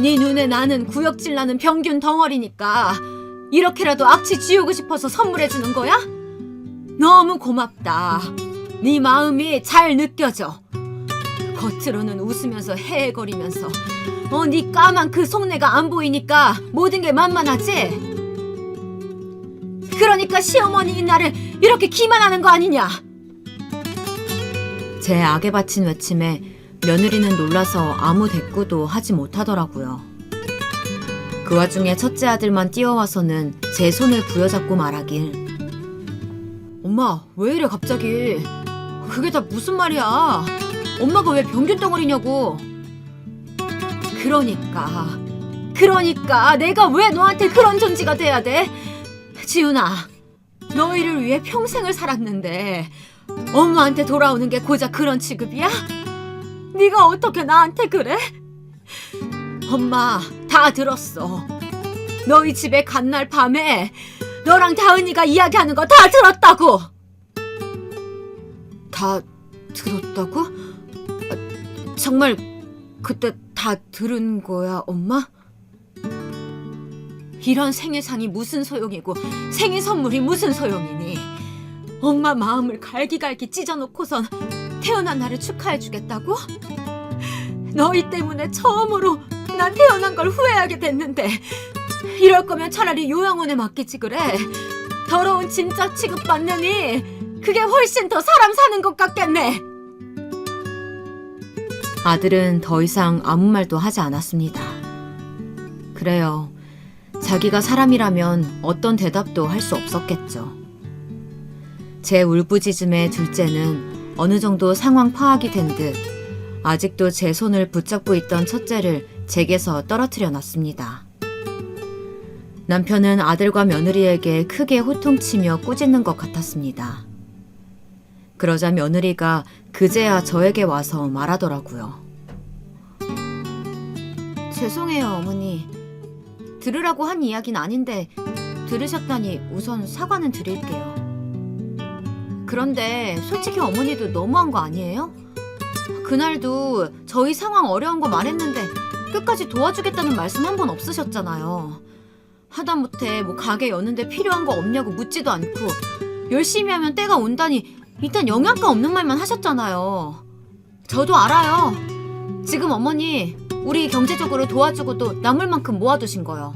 네 눈에 나는 구역질 나는 병균 덩어리니까 이렇게라도 악취 지우고 싶어서 선물해주는 거야? 너무 고맙다. 네 마음이 잘 느껴져. 겉으로는 웃으면서 헤헤거리면서 네 까만 그 속내가 안 보이니까 모든 게 만만하지? 그러니까 시어머니인 나를 이렇게 기만하는 거 아니냐? 제 악에 바친 외침에 며느리는 놀라서 아무 대꾸도 하지 못하더라고요. 그 와중에 첫째 아들만 뛰어와서는 제 손을 부여잡고 말하길. 엄마, 왜 이래 갑자기? 그게 다 무슨 말이야? 엄마가 왜 병균 덩어리냐고. 그러니까 내가 왜 너한테 그런 존재가 돼야 돼? 지훈아, 너희를 위해 평생을 살았는데 엄마한테 돌아오는 게 고작 그런 취급이야? 네가 어떻게 나한테 그래? 엄마 다 들었어. 너희 집에 간 날 밤에 너랑 다은이가 이야기하는 거 다 들었다고. 다 들었다고? 정말 그때 다 들은 거야, 엄마? 이런 생일상이 무슨 소용이고 생일 선물이 무슨 소용이니? 엄마 마음을 갈기갈기 찢어놓고선 태어난 나를 축하해주겠다고? 너희 때문에 처음으로 난 태어난 걸 후회하게 됐는데 이럴 거면 차라리 요양원에 맡기지 그래. 더러운 짐짝 취급받느니 그게 훨씬 더 사람 사는 것 같겠네. 아들은 더 이상 아무 말도 하지 않았습니다. 그래요. 자기가 사람이라면 어떤 대답도 할 수 없었겠죠. 제 울부짖음에 둘째는 어느 정도 상황 파악이 된 듯 아직도 제 손을 붙잡고 있던 첫째를 제게서 떨어뜨려 놨습니다. 남편은 아들과 며느리에게 크게 호통치며 꾸짖는 것 같았습니다. 그러자 며느리가 그제야 저에게 와서 말하더라고요. 죄송해요, 어머니. 들으라고 한 이야기는 아닌데 들으셨다니 우선 사과는 드릴게요. 그런데 솔직히 어머니도 너무한 거 아니에요? 그날도 저희 상황 어려운 거 말했는데 끝까지 도와주겠다는 말씀 한 번 없으셨잖아요. 하다못해 뭐 가게 여는데 필요한 거 없냐고 묻지도 않고 열심히 하면 때가 온다니 일단 영양가 없는 말만 하셨잖아요. 저도 알아요. 지금 어머니 우리 경제적으로 도와주고도 남을 만큼 모아두신 거요.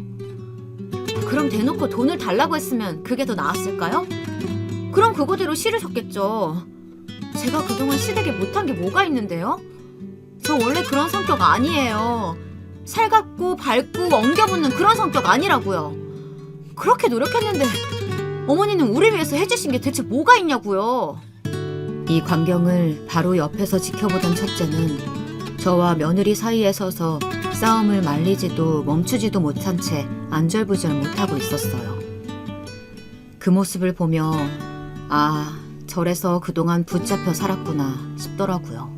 그럼 대놓고 돈을 달라고 했으면 그게 더 나았을까요? 그럼 그거대로 싫으셨겠죠. 제가 그동안 시댁에 못한 게 뭐가 있는데요? 저 원래 그런 성격 아니에요. 살갑고 밝고 엉겨붙는 그런 성격 아니라고요. 그렇게 노력했는데 어머니는 우리 위해서 해주신 게 대체 뭐가 있냐고요. 이 광경을 바로 옆에서 지켜보던 첫째는 저와 며느리 사이에 서서 싸움을 말리지도 멈추지도 못한 채 안절부절 못하고 있었어요. 그 모습을 보며 아, 저래서 그동안 붙잡혀 살았구나 싶더라고요.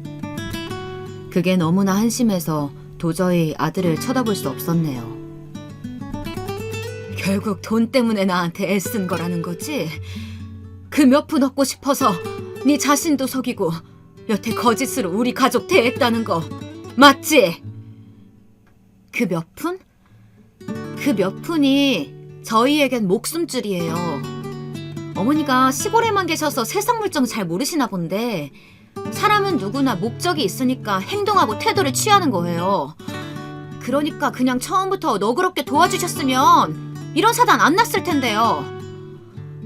그게 너무나 한심해서 도저히 아들을 쳐다볼 수 없었네요. 결국 돈 때문에 나한테 애쓴 거라는 거지? 그 몇 푼 얻고 싶어서 네 자신도 속이고 여태 거짓으로 우리 가족 대했다는 거 맞지? 그 몇 푼? 그 몇 푼이 저희에겐 목숨줄이에요. 어머니가 시골에만 계셔서 세상 물정 잘 모르시나 본데 사람은 누구나 목적이 있으니까 행동하고 태도를 취하는 거예요. 그러니까 그냥 처음부터 너그럽게 도와주셨으면 이런 사단 안 났을 텐데요.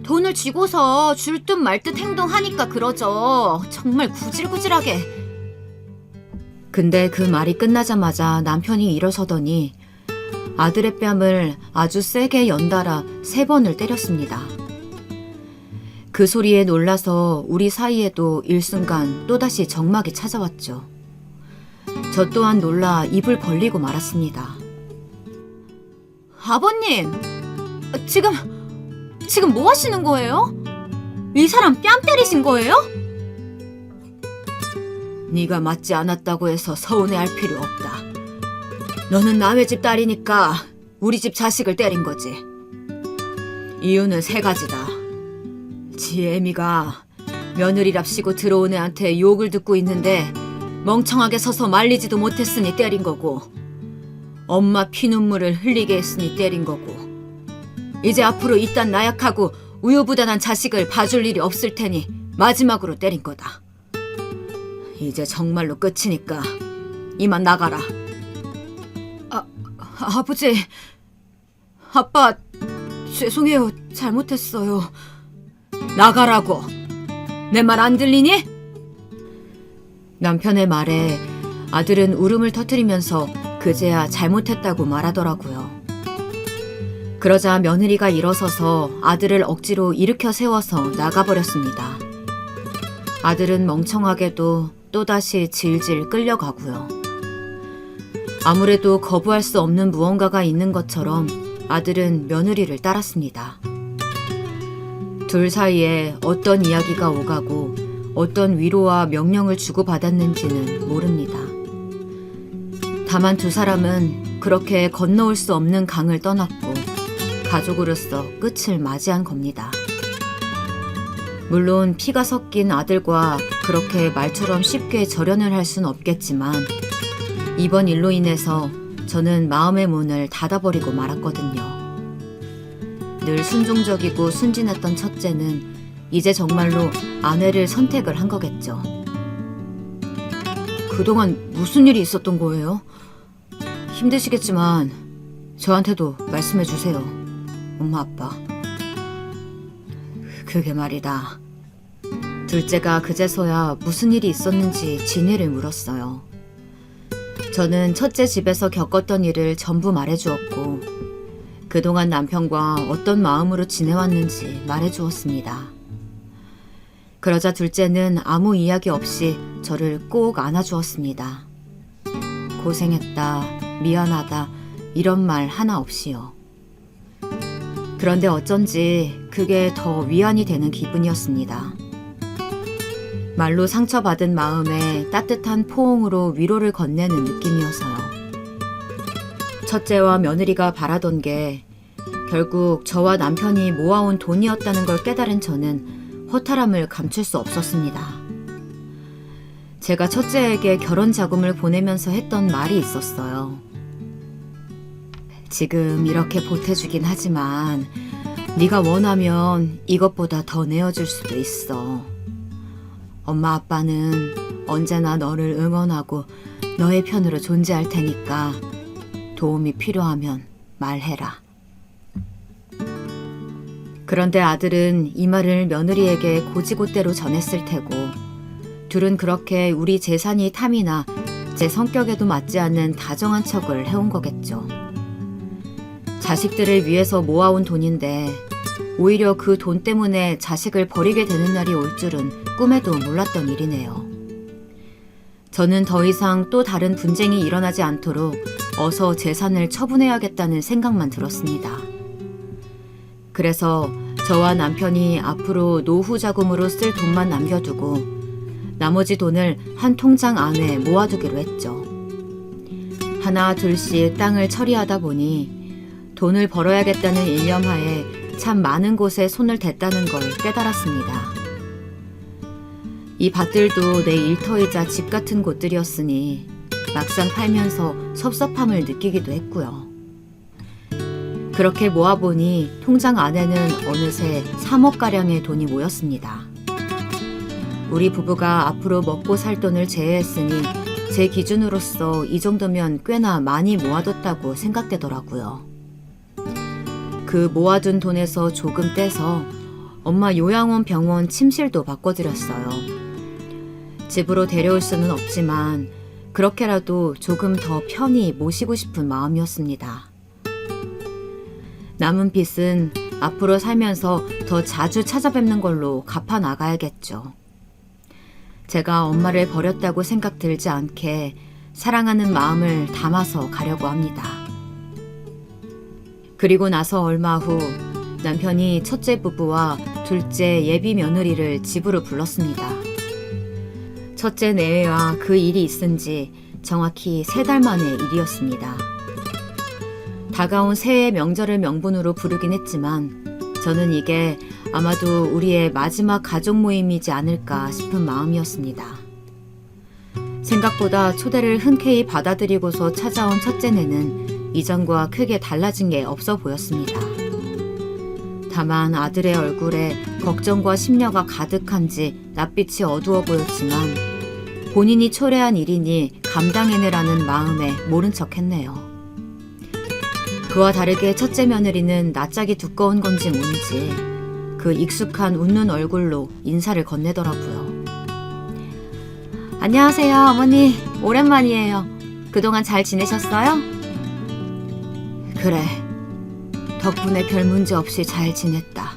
돈을 쥐고서 줄 듯 말 듯 행동하니까 그러죠. 정말 구질구질하게. 근데 그 말이 끝나자마자 남편이 일어서더니 아들의 뺨을 아주 세게 연달아 3번을 때렸습니다. 그 소리에 놀라서 우리 사이에도 일순간 또다시 적막이 찾아왔죠. 저 또한 놀라 입을 벌리고 말았습니다. 아버님, 지금 뭐 하시는 거예요? 이 사람 뺨 때리신 거예요? 네가 맞지 않았다고 해서 서운해할 필요 없다. 너는 남의 집 딸이니까 우리 집 자식을 때린 거지. 이유는 3가지다. 지 애미가 며느리랍시고 들어온 애한테 욕을 듣고 있는데 멍청하게 서서 말리지도 못했으니 때린 거고, 엄마 피눈물을 흘리게 했으니 때린 거고, 이제 앞으로 이딴 나약하고 우유부단한 자식을 봐줄 일이 없을 테니 마지막으로 때린 거다. 이제 정말로 끝이니까 이만 나가라. 아버지, 아빠 죄송해요. 잘못했어요. 나가라고. 내 말 안 들리니? 남편의 말에 아들은 울음을 터뜨리면서 그제야 잘못했다고 말하더라고요. 그러자 며느리가 일어서서 아들을 억지로 일으켜 세워서 나가버렸습니다. 아들은 멍청하게도 또다시 질질 끌려가고요. 아무래도 거부할 수 없는 무언가가 있는 것처럼 아들은 며느리를 따랐습니다. 둘 사이에 어떤 이야기가 오가고 어떤 위로와 명령을 주고받았는지는 모릅니다. 다만 2사람은 그렇게 건너올 수 없는 강을 떠났고 가족으로서 끝을 맞이한 겁니다. 물론 피가 섞인 아들과 그렇게 말처럼 쉽게 절연을 할 순 없겠지만 이번 일로 인해서 저는 마음의 문을 닫아버리고 말았거든요. 늘 순종적이고 순진했던 첫째는 이제 정말로 아내를 선택을 한 거겠죠. 그동안 무슨 일이 있었던 거예요? 힘드시겠지만 저한테도 말씀해 주세요. 엄마, 아빠. 그게 말이다. 둘째가 그제서야 무슨 일이 있었는지 진위를 물었어요. 저는 첫째 집에서 겪었던 일을 전부 말해주었고 그동안 남편과 어떤 마음으로 지내왔는지 말해주었습니다. 그러자 둘째는 아무 이야기 없이 저를 꼭 안아주었습니다. 고생했다, 미안하다 이런 말 하나 없이요. 그런데 어쩐지 그게 더 위안이 되는 기분이었습니다. 말로 상처받은 마음에 따뜻한 포옹으로 위로를 건네는 느낌이어서요. 첫째와 며느리가 바라던 게 결국 저와 남편이 모아온 돈이었다는 걸 깨달은 저는 허탈함을 감출 수 없었습니다. 제가 첫째에게 결혼 자금을 보내면서 했던 말이 있었어요. 지금 이렇게 보태주긴 하지만 네가 원하면 이것보다 더 내어줄 수도 있어. 엄마 아빠는 언제나 너를 응원하고 너의 편으로 존재할 테니까 도움이 필요하면 말해라. 그런데 아들은 이 말을 며느리에게 고지고대로 전했을 테고 둘은 그렇게 우리 재산이 탐이나 제 성격에도 맞지 않는 다정한 척을 해온 거겠죠. 자식들을 위해서 모아온 돈인데 오히려 그 돈 때문에 자식을 버리게 되는 날이 올 줄은 꿈에도 몰랐던 일이네요. 저는 더 이상 또 다른 분쟁이 일어나지 않도록 어서 재산을 처분해야겠다는 생각만 들었습니다. 그래서 저와 남편이 앞으로 노후 자금으로 쓸 돈만 남겨두고 나머지 돈을 한 통장 안에 모아두기로 했죠. 하나 둘씩 땅을 처리하다 보니 돈을 벌어야겠다는 일념하에 참 많은 곳에 손을 댔다는 걸 깨달았습니다. 이 밭들도 내 일터이자 집 같은 곳들이었으니 막상 팔면서 섭섭함을 느끼기도 했고요. 그렇게 모아보니 통장 안에는 어느새 3억가량의 돈이 모였습니다. 우리 부부가 앞으로 먹고 살 돈을 제외했으니 제 기준으로서 이 정도면 꽤나 많이 모아뒀다고 생각되더라고요. 그 모아둔 돈에서 조금 떼서 엄마 요양원 병원 침실도 바꿔드렸어요. 집으로 데려올 수는 없지만 그렇게라도 조금 더 편히 모시고 싶은 마음이었습니다. 남은 빚은 앞으로 살면서 더 자주 찾아뵙는 걸로 갚아 나가야겠죠. 제가 엄마를 버렸다고 생각 들지 않게 사랑하는 마음을 담아서 가려고 합니다. 그리고 나서 얼마 후 남편이 첫째 부부와 둘째 예비 며느리를 집으로 불렀습니다. 첫째 내외와 그 일이 있은 지 정확히 3달 만의 일이었습니다. 다가온 새해 명절을 명분으로 부르긴 했지만 저는 이게 아마도 우리의 마지막 가족 모임이지 않을까 싶은 마음이었습니다. 생각보다 초대를 흔쾌히 받아들이고서 찾아온 첫째네는 이전과 크게 달라진 게 없어 보였습니다. 다만 아들의 얼굴에 걱정과 심려가 가득한지 낯빛이 어두워 보였지만 본인이 초래한 일이니 감당해내라는 마음에 모른 척했네요. 그와 다르게 첫째 며느리는 낯짝이 두꺼운 건지 뭔지 그 익숙한 웃는 얼굴로 인사를 건네더라고요. 안녕하세요, 어머니. 오랜만이에요. 그동안 잘 지내셨어요? 그래, 덕분에 별 문제 없이 잘 지냈다.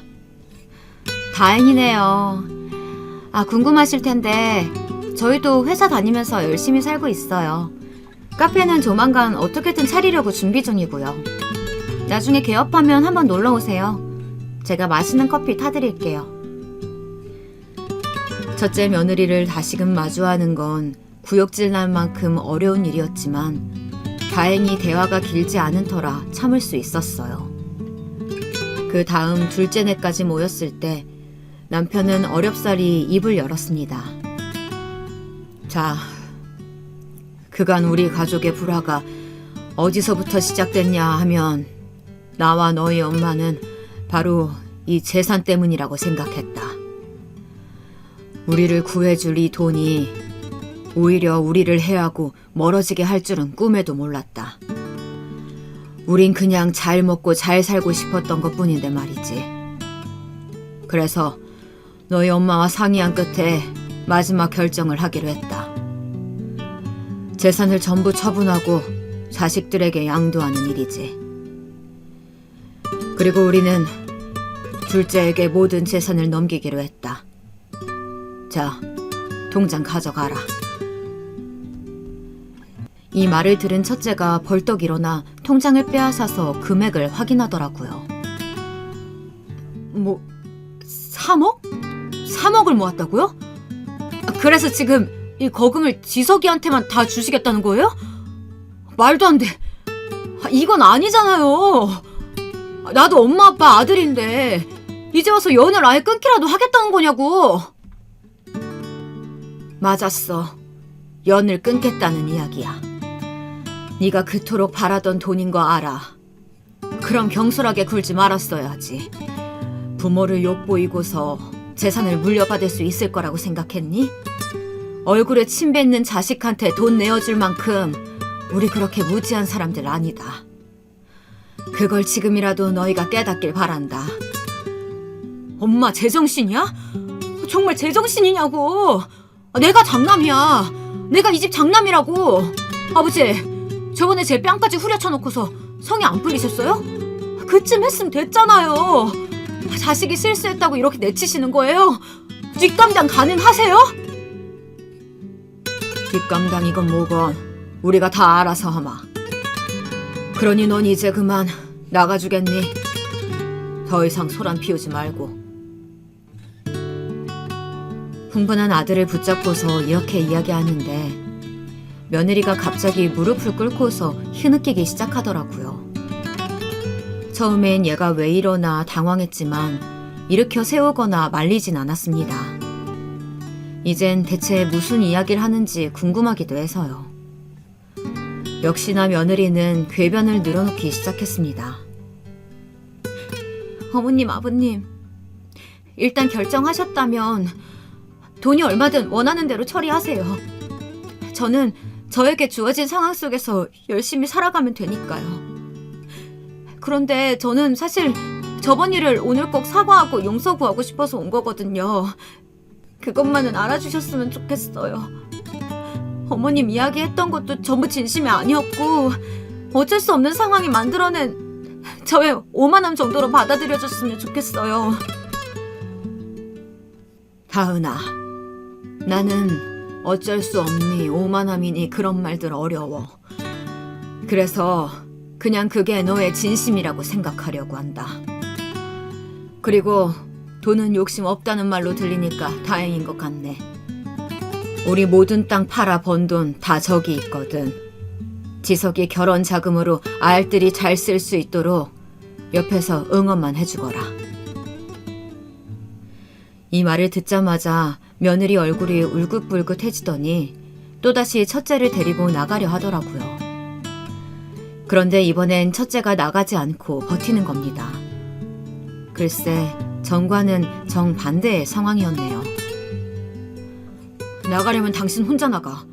다행이네요. 궁금하실 텐데 저희도 회사 다니면서 열심히 살고 있어요. 카페는 조만간 어떻게든 차리려고 준비 중이고요. 나중에 개업하면 한번 놀러 오세요. 제가 맛있는 커피 타드릴게요. 첫째 며느리를 다시금 마주하는 건 구역질 날 만큼 어려운 일이었지만 다행히 대화가 길지 않은 터라 참을 수 있었어요. 그 다음 둘째네까지 모였을 때 남편은 어렵사리 입을 열었습니다. 자, 그간 우리 가족의 불화가 어디서부터 시작됐냐 하면 나와 너희 엄마는 바로 이 재산 때문이라고 생각했다. 우리를 구해줄 이 돈이 오히려 우리를 해하고 멀어지게 할 줄은 꿈에도 몰랐다. 우린 그냥 잘 먹고 잘 살고 싶었던 것뿐인데 말이지. 그래서 너희 엄마와 상의한 끝에 마지막 결정을 하기로 했다. 재산을 전부 처분하고 자식들에게 양도하는 일이지. 그리고 우리는 둘째에게 모든 재산을 넘기기로 했다. 자, 통장 가져가라. 이 말을 들은 첫째가 벌떡 일어나 통장을 빼앗아서 금액을 확인하더라고요. 3억? 3억을 모았다고요? 그래서 지금 이 거금을 지석이한테만 다 주시겠다는 거예요? 말도 안 돼. 이건 아니잖아요. 나도 엄마 아빠 아들인데 이제 와서 연을 아예 끊기라도 하겠다는 거냐고. 맞았어. 연을 끊겠다는 이야기야. 네가 그토록 바라던 돈인 거 알아. 그럼 경솔하게 굴지 말았어야지. 부모를 욕보이고서 재산을 물려받을 수 있을 거라고 생각했니? 얼굴에 침 뱉는 자식한테 돈 내어줄 만큼 우리 그렇게 무지한 사람들 아니다. 그걸 지금이라도 너희가 깨닫길 바란다. 엄마 제정신이야? 정말 제정신이냐고. 내가 장남이야. 내가 이 집 장남이라고. 아버지, 저번에 제 뺨까지 후려쳐놓고서 성이 안 풀리셨어요? 그쯤 했으면 됐잖아요. 자식이 실수했다고 이렇게 내치시는 거예요? 뒷감당 가능하세요? 뒷감당이건 뭐건 우리가 다 알아서 하마. 그러니 넌 이제 그만 나가주겠니? 더 이상 소란 피우지 말고. 흥분한 아들을 붙잡고서 이렇게 이야기하는데 며느리가 갑자기 무릎을 꿇고서 흐느끼기 시작하더라고요. 처음엔 얘가 왜 이러나 당황했지만 일으켜 세우거나 말리진 않았습니다. 이젠 대체 무슨 이야기를 하는지 궁금하기도 해서요. 역시나 며느리는 궤변을 늘어놓기 시작했습니다. 어머님, 아버님, 일단 결정하셨다면 돈이 얼마든 원하는 대로 처리하세요. 저는 저에게 주어진 상황 속에서 열심히 살아가면 되니까요. 그런데 저는 사실 저번 일을 오늘 꼭 사과하고 용서 구하고 싶어서 온 거거든요. 그것만은 알아주셨으면 좋겠어요. 어머님 이야기했던 것도 전부 진심이 아니었고 어쩔 수 없는 상황이 만들어낸 저의 오만함 정도로 받아들여줬으면 좋겠어요. 다은아, 나는 어쩔 수 없니 오만함이니 그런 말들 어려워. 그래서 그냥 그게 너의 진심이라고 생각하려고 한다. 그리고 돈은 욕심 없다는 말로 들리니까 다행인 것 같네. 우리 모든 땅 팔아 번 돈 다 저기 있거든. 지석이 결혼 자금으로 알뜰히 잘 쓸 수 있도록 옆에서 응원만 해주거라. 이 말을 듣자마자 며느리 얼굴이 울긋불긋해지더니 또다시 첫째를 데리고 나가려 하더라고요. 그런데 이번엔 첫째가 나가지 않고 버티는 겁니다. 글쎄, 전과는 정반대의 상황이었네요. 나가려면 당신 혼자 나가.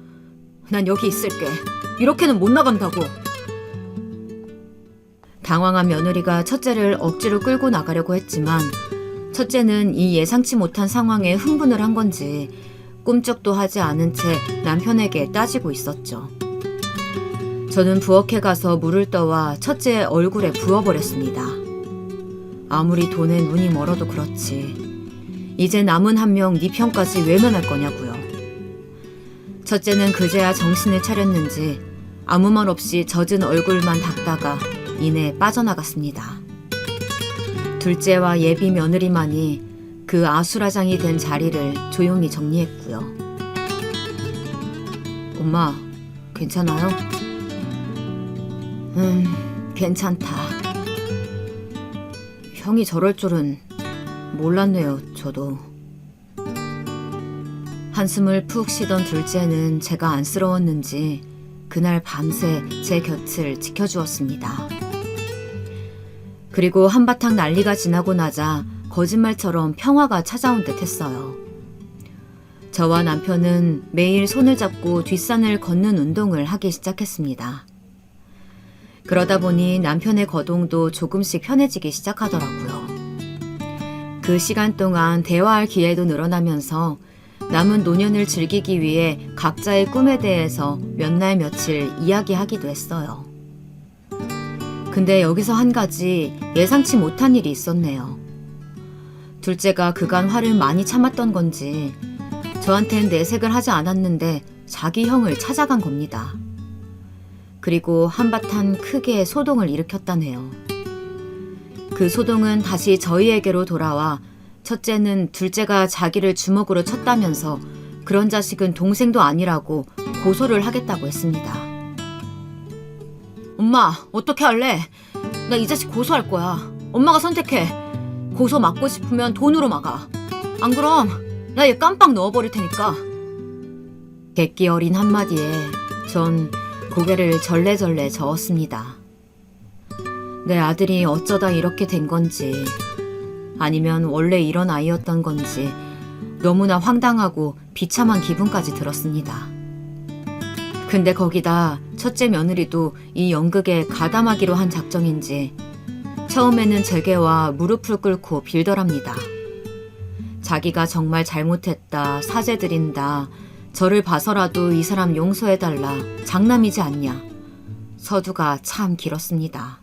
난 여기 있을게. 이렇게는 못 나간다고. 당황한 며느리가 첫째를 억지로 끌고 나가려고 했지만 첫째는 이 예상치 못한 상황에 흥분을 한 건지 꿈쩍도 하지 않은 채 남편에게 따지고 있었죠. 저는 부엌에 가서 물을 떠와 첫째의 얼굴에 부어버렸습니다. 아무리 돈에 눈이 멀어도 그렇지. 이제 남은 한 명 네 편까지 외면할 거냐고요. 첫째는 그제야 정신을 차렸는지 아무 말 없이 젖은 얼굴만 닦다가 이내 빠져나갔습니다. 둘째와 예비 며느리만이 그 아수라장이 된 자리를 조용히 정리했고요. 엄마, 괜찮아요? 괜찮다. 형이 저럴 줄은 몰랐네요, 저도. 한숨을 푹 쉬던 둘째는 제가 안쓰러웠는지 그날 밤새 제 곁을 지켜주었습니다. 그리고 한바탕 난리가 지나고 나자 거짓말처럼 평화가 찾아온 듯 했어요. 저와 남편은 매일 손을 잡고 뒷산을 걷는 운동을 하기 시작했습니다. 그러다 보니 남편의 거동도 조금씩 편해지기 시작하더라고요. 그 시간 동안 대화할 기회도 늘어나면서 남은 노년을 즐기기 위해 각자의 꿈에 대해서 몇 날 며칠 이야기하기도 했어요. 근데 여기서 한 가지 예상치 못한 일이 있었네요. 둘째가 그간 화를 많이 참았던 건지 저한텐 내색을 하지 않았는데 자기 형을 찾아간 겁니다. 그리고 한바탕 크게 소동을 일으켰다네요. 그 소동은 다시 저희에게로 돌아와 첫째는 둘째가 자기를 주먹으로 쳤다면서 그런 자식은 동생도 아니라고 고소를 하겠다고 했습니다. 엄마, 어떻게 할래? 나 이 자식 고소할 거야. 엄마가 선택해. 고소 막고 싶으면 돈으로 막아. 안 그럼 나 얘 깜빡 넣어버릴 테니까. 객기 어린 한마디에 전 고개를 절레절레 저었습니다. 내 아들이 어쩌다 이렇게 된 건지 아니면 원래 이런 아이였던 건지 너무나 황당하고 비참한 기분까지 들었습니다. 근데 거기다 첫째 며느리도 이 연극에 가담하기로 한 작정인지 처음에는 제게와 무릎을 꿇고 빌더랍니다. 자기가 정말 잘못했다, 사죄드린다, 저를 봐서라도 이 사람 용서해달라, 장남이지 않냐. 서두가 참 길었습니다.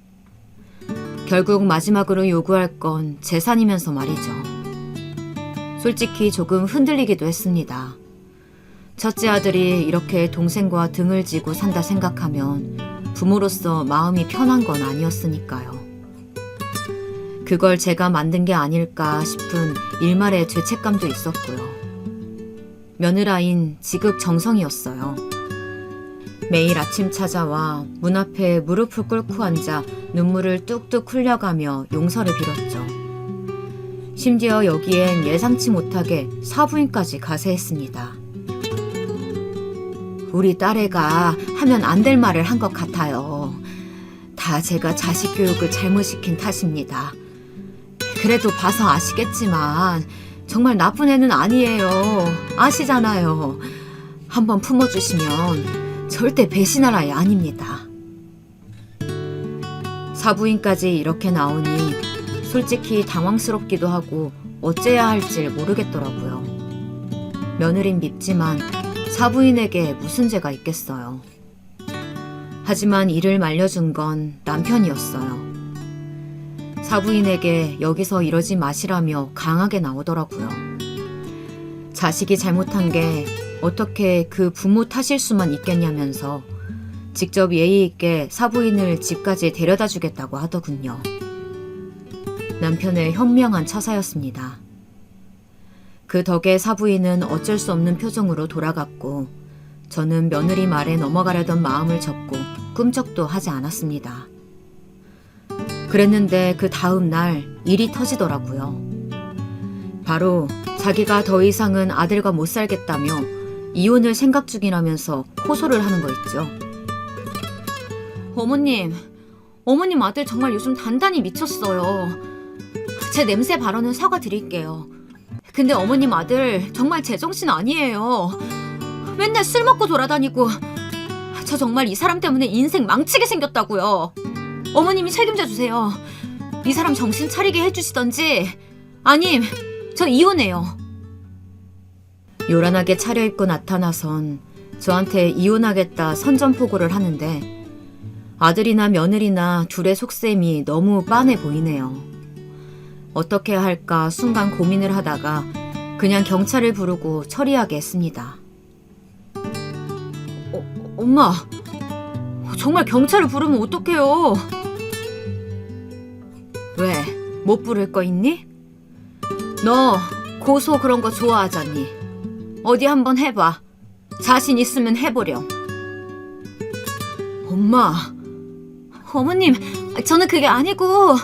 결국 마지막으로 요구할 건 재산이면서 말이죠. 솔직히 조금 흔들리기도 했습니다. 첫째 아들이 이렇게 동생과 등을 지고 산다 생각하면 부모로서 마음이 편한 건 아니었으니까요. 그걸 제가 만든 게 아닐까 싶은 일말의 죄책감도 있었고요. 며느라인 지극정성이었어요. 매일 아침 찾아와 문 앞에 무릎을 꿇고 앉아 눈물을 뚝뚝 흘려가며 용서를 빌었죠. 심지어 여기엔 예상치 못하게 사부인까지 가세했습니다. 우리 딸애가 하면 안 될 말을 한 것 같아요. 다 제가 자식 교육을 잘못 시킨 탓입니다. 그래도 봐서 아시겠지만 정말 나쁜 애는 아니에요. 아시잖아요. 한번 품어주시면 절대 배신할 아이 아닙니다. 사부인까지 이렇게 나오니 솔직히 당황스럽기도 하고 어째야 할지 모르겠더라고요. 며느린 밉지만 사부인에게 무슨 죄가 있겠어요. 하지만 이를 말려준 건 남편이었어요. 사부인에게 여기서 이러지 마시라며 강하게 나오더라고요. 자식이 잘못한 게 어떻게 그 부모 탓일 수만 있겠냐면서 직접 예의 있게 사부인을 집까지 데려다 주겠다고 하더군요. 남편의 현명한 처사였습니다. 그 덕에 사부인은 어쩔 수 없는 표정으로 돌아갔고 저는 며느리 말에 넘어가려던 마음을 접고 꿈쩍도 하지 않았습니다. 그랬는데 그 다음 날 일이 터지더라고요. 바로 자기가 더 이상은 아들과 못 살겠다며 이혼을 생각 중이라면서 호소를 하는 거 있죠. 어머님 아들 정말 요즘 단단히 미쳤어요. 제 냄새 발언은 사과드릴게요. 근데 어머님 아들 정말 제정신 아니에요. 맨날 술 먹고 돌아다니고 저 정말 이 사람 때문에 인생 망치게 생겼다고요. 어머님이 책임져 주세요. 이 사람 정신 차리게 해주시던지 아님 저 이혼해요. 요란하게 차려입고 나타나선 저한테 이혼하겠다 선전포고를 하는데 아들이나 며느리나 둘의 속셈이 너무 빤해 보이네요. 어떻게 할까 순간 고민을 하다가 그냥 경찰을 부르고 처리하게 했습니다. 엄마, 정말 경찰을 부르면 어떡해요? 왜? 못 부를 거 있니? 너 고소 그런 거 좋아하잖니? 어디 한번 해봐. 자신 있으면 해보렴. 엄마, 어머님, 저는 그게 아니고...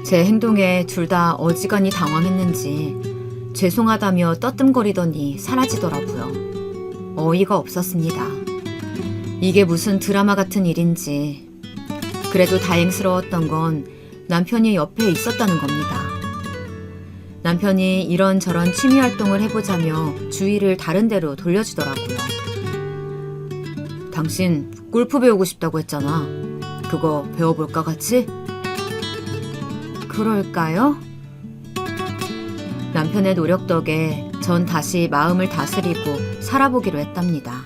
제 행동에 둘 다 어지간히 당황했는지 죄송하다며 떠뜸거리더니 사라지더라고요. 어이가 없었습니다. 이게 무슨 드라마 같은 일인지. 그래도 다행스러웠던 건 남편이 옆에 있었다는 겁니다. 남편이 이런저런 취미활동을 해보자며 주의를 다른 데로 돌려주더라고요. 당신 골프 배우고 싶다고 했잖아. 그거 배워볼까 같이? 그럴까요? 남편이 남편의 노력 덕에 전 다시 마음을 다스리고 살아보기로 했답니다.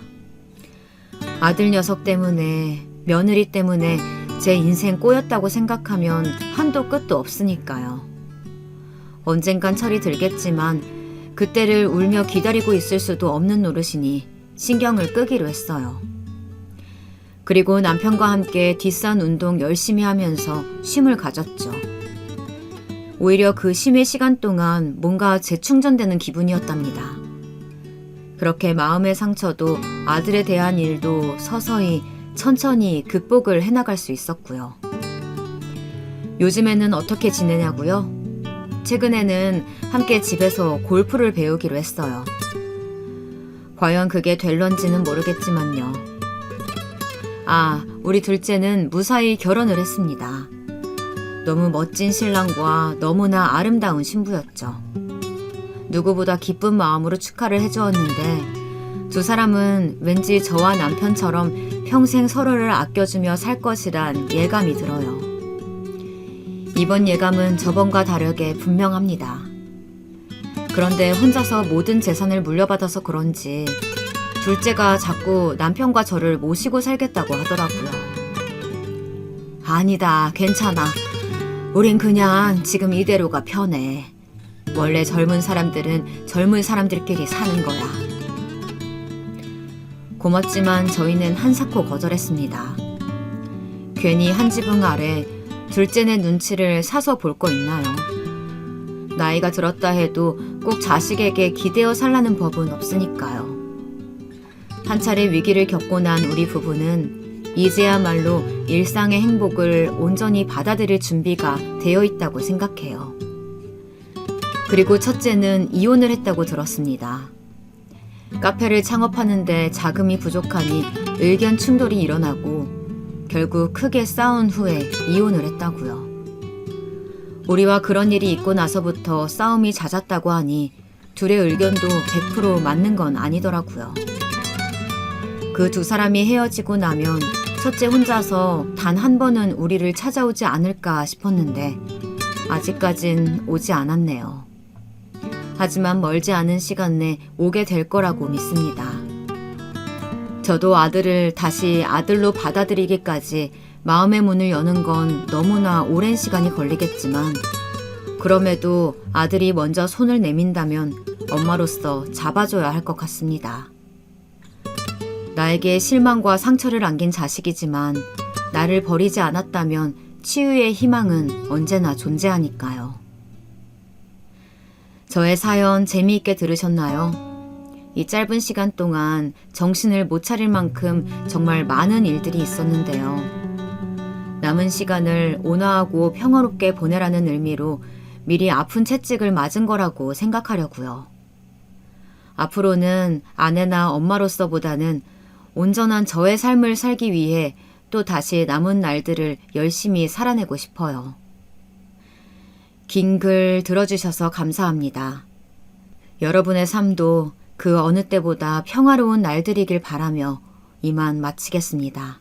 아들 녀석 때문에, 며느리 때문에 제 인생 꼬였다고 생각하면 한도 끝도 없으니까요. 언젠간 철이 들겠지만 그때를 울며 기다리고 있을 수도 없는 노릇이니 신경을 끄기로 했어요. 그리고 남편과 함께 뒷산 운동 열심히 하면서 쉼을 가졌죠. 오히려 그 쉼의 시간 동안 뭔가 재충전되는 기분이었답니다. 그렇게 마음의 상처도 아들에 대한 일도 서서히 천천히 극복을 해나갈 수 있었고요. 요즘에는 어떻게 지내냐고요? 최근에는 함께 집에서 골프를 배우기로 했어요. 과연 그게 될런지는 모르겠지만요. 우리 둘째는 무사히 결혼을 했습니다. 너무 멋진 신랑과 너무나 아름다운 신부였죠. 누구보다 기쁜 마음으로 축하를 해주었는데 두 사람은 왠지 저와 남편처럼 평생 서로를 아껴주며 살 것이란 예감이 들어요. 이번 예감은 저번과 다르게 분명합니다. 그런데 혼자서 모든 재산을 물려받아서 그런지 둘째가 자꾸 남편과 저를 모시고 살겠다고 하더라고요. 아니다, 괜찮아. 우린 그냥 지금 이대로가 편해. 원래 젊은 사람들은 젊은 사람들끼리 사는 거야. 고맙지만 저희는 한사코 거절했습니다. 괜히 한 지붕 아래 둘째네 눈치를 사서 볼 거 있나요? 나이가 들었다 해도 꼭 자식에게 기대어 살라는 법은 없으니까요. 한 차례 위기를 겪고 난 우리 부부는 이제야말로 일상의 행복을 온전히 받아들일 준비가 되어 있다고 생각해요. 그리고 첫째는 이혼을 했다고 들었습니다. 카페를 창업하는데 자금이 부족하니 의견 충돌이 일어나고 결국 크게 싸운 후에 이혼을 했다고요. 우리와 그런 일이 있고 나서부터 싸움이 잦았다고 하니 둘의 의견도 100% 맞는 건 아니더라고요. 그 두 사람이 헤어지고 나면 첫째 혼자서 단 한 번은 우리를 찾아오지 않을까 싶었는데 아직까진 오지 않았네요. 하지만 멀지 않은 시간 내 오게 될 거라고 믿습니다. 저도 아들을 다시 아들로 받아들이기까지 마음의 문을 여는 건 너무나 오랜 시간이 걸리겠지만 그럼에도 아들이 먼저 손을 내민다면 엄마로서 잡아줘야 할 것 같습니다. 나에게 실망과 상처를 안긴 자식이지만 나를 버리지 않았다면 치유의 희망은 언제나 존재하니까요. 저의 사연 재미있게 들으셨나요? 이 짧은 시간 동안 정신을 못 차릴 만큼 정말 많은 일들이 있었는데요. 남은 시간을 온화하고 평화롭게 보내라는 의미로 미리 아픈 채찍을 맞은 거라고 생각하려고요. 앞으로는 아내나 엄마로서보다는 온전한 저의 삶을 살기 위해 또 다시 남은 날들을 열심히 살아내고 싶어요. 긴 글 들어주셔서 감사합니다. 여러분의 삶도 그 어느 때보다 평화로운 날들이길 바라며 이만 마치겠습니다.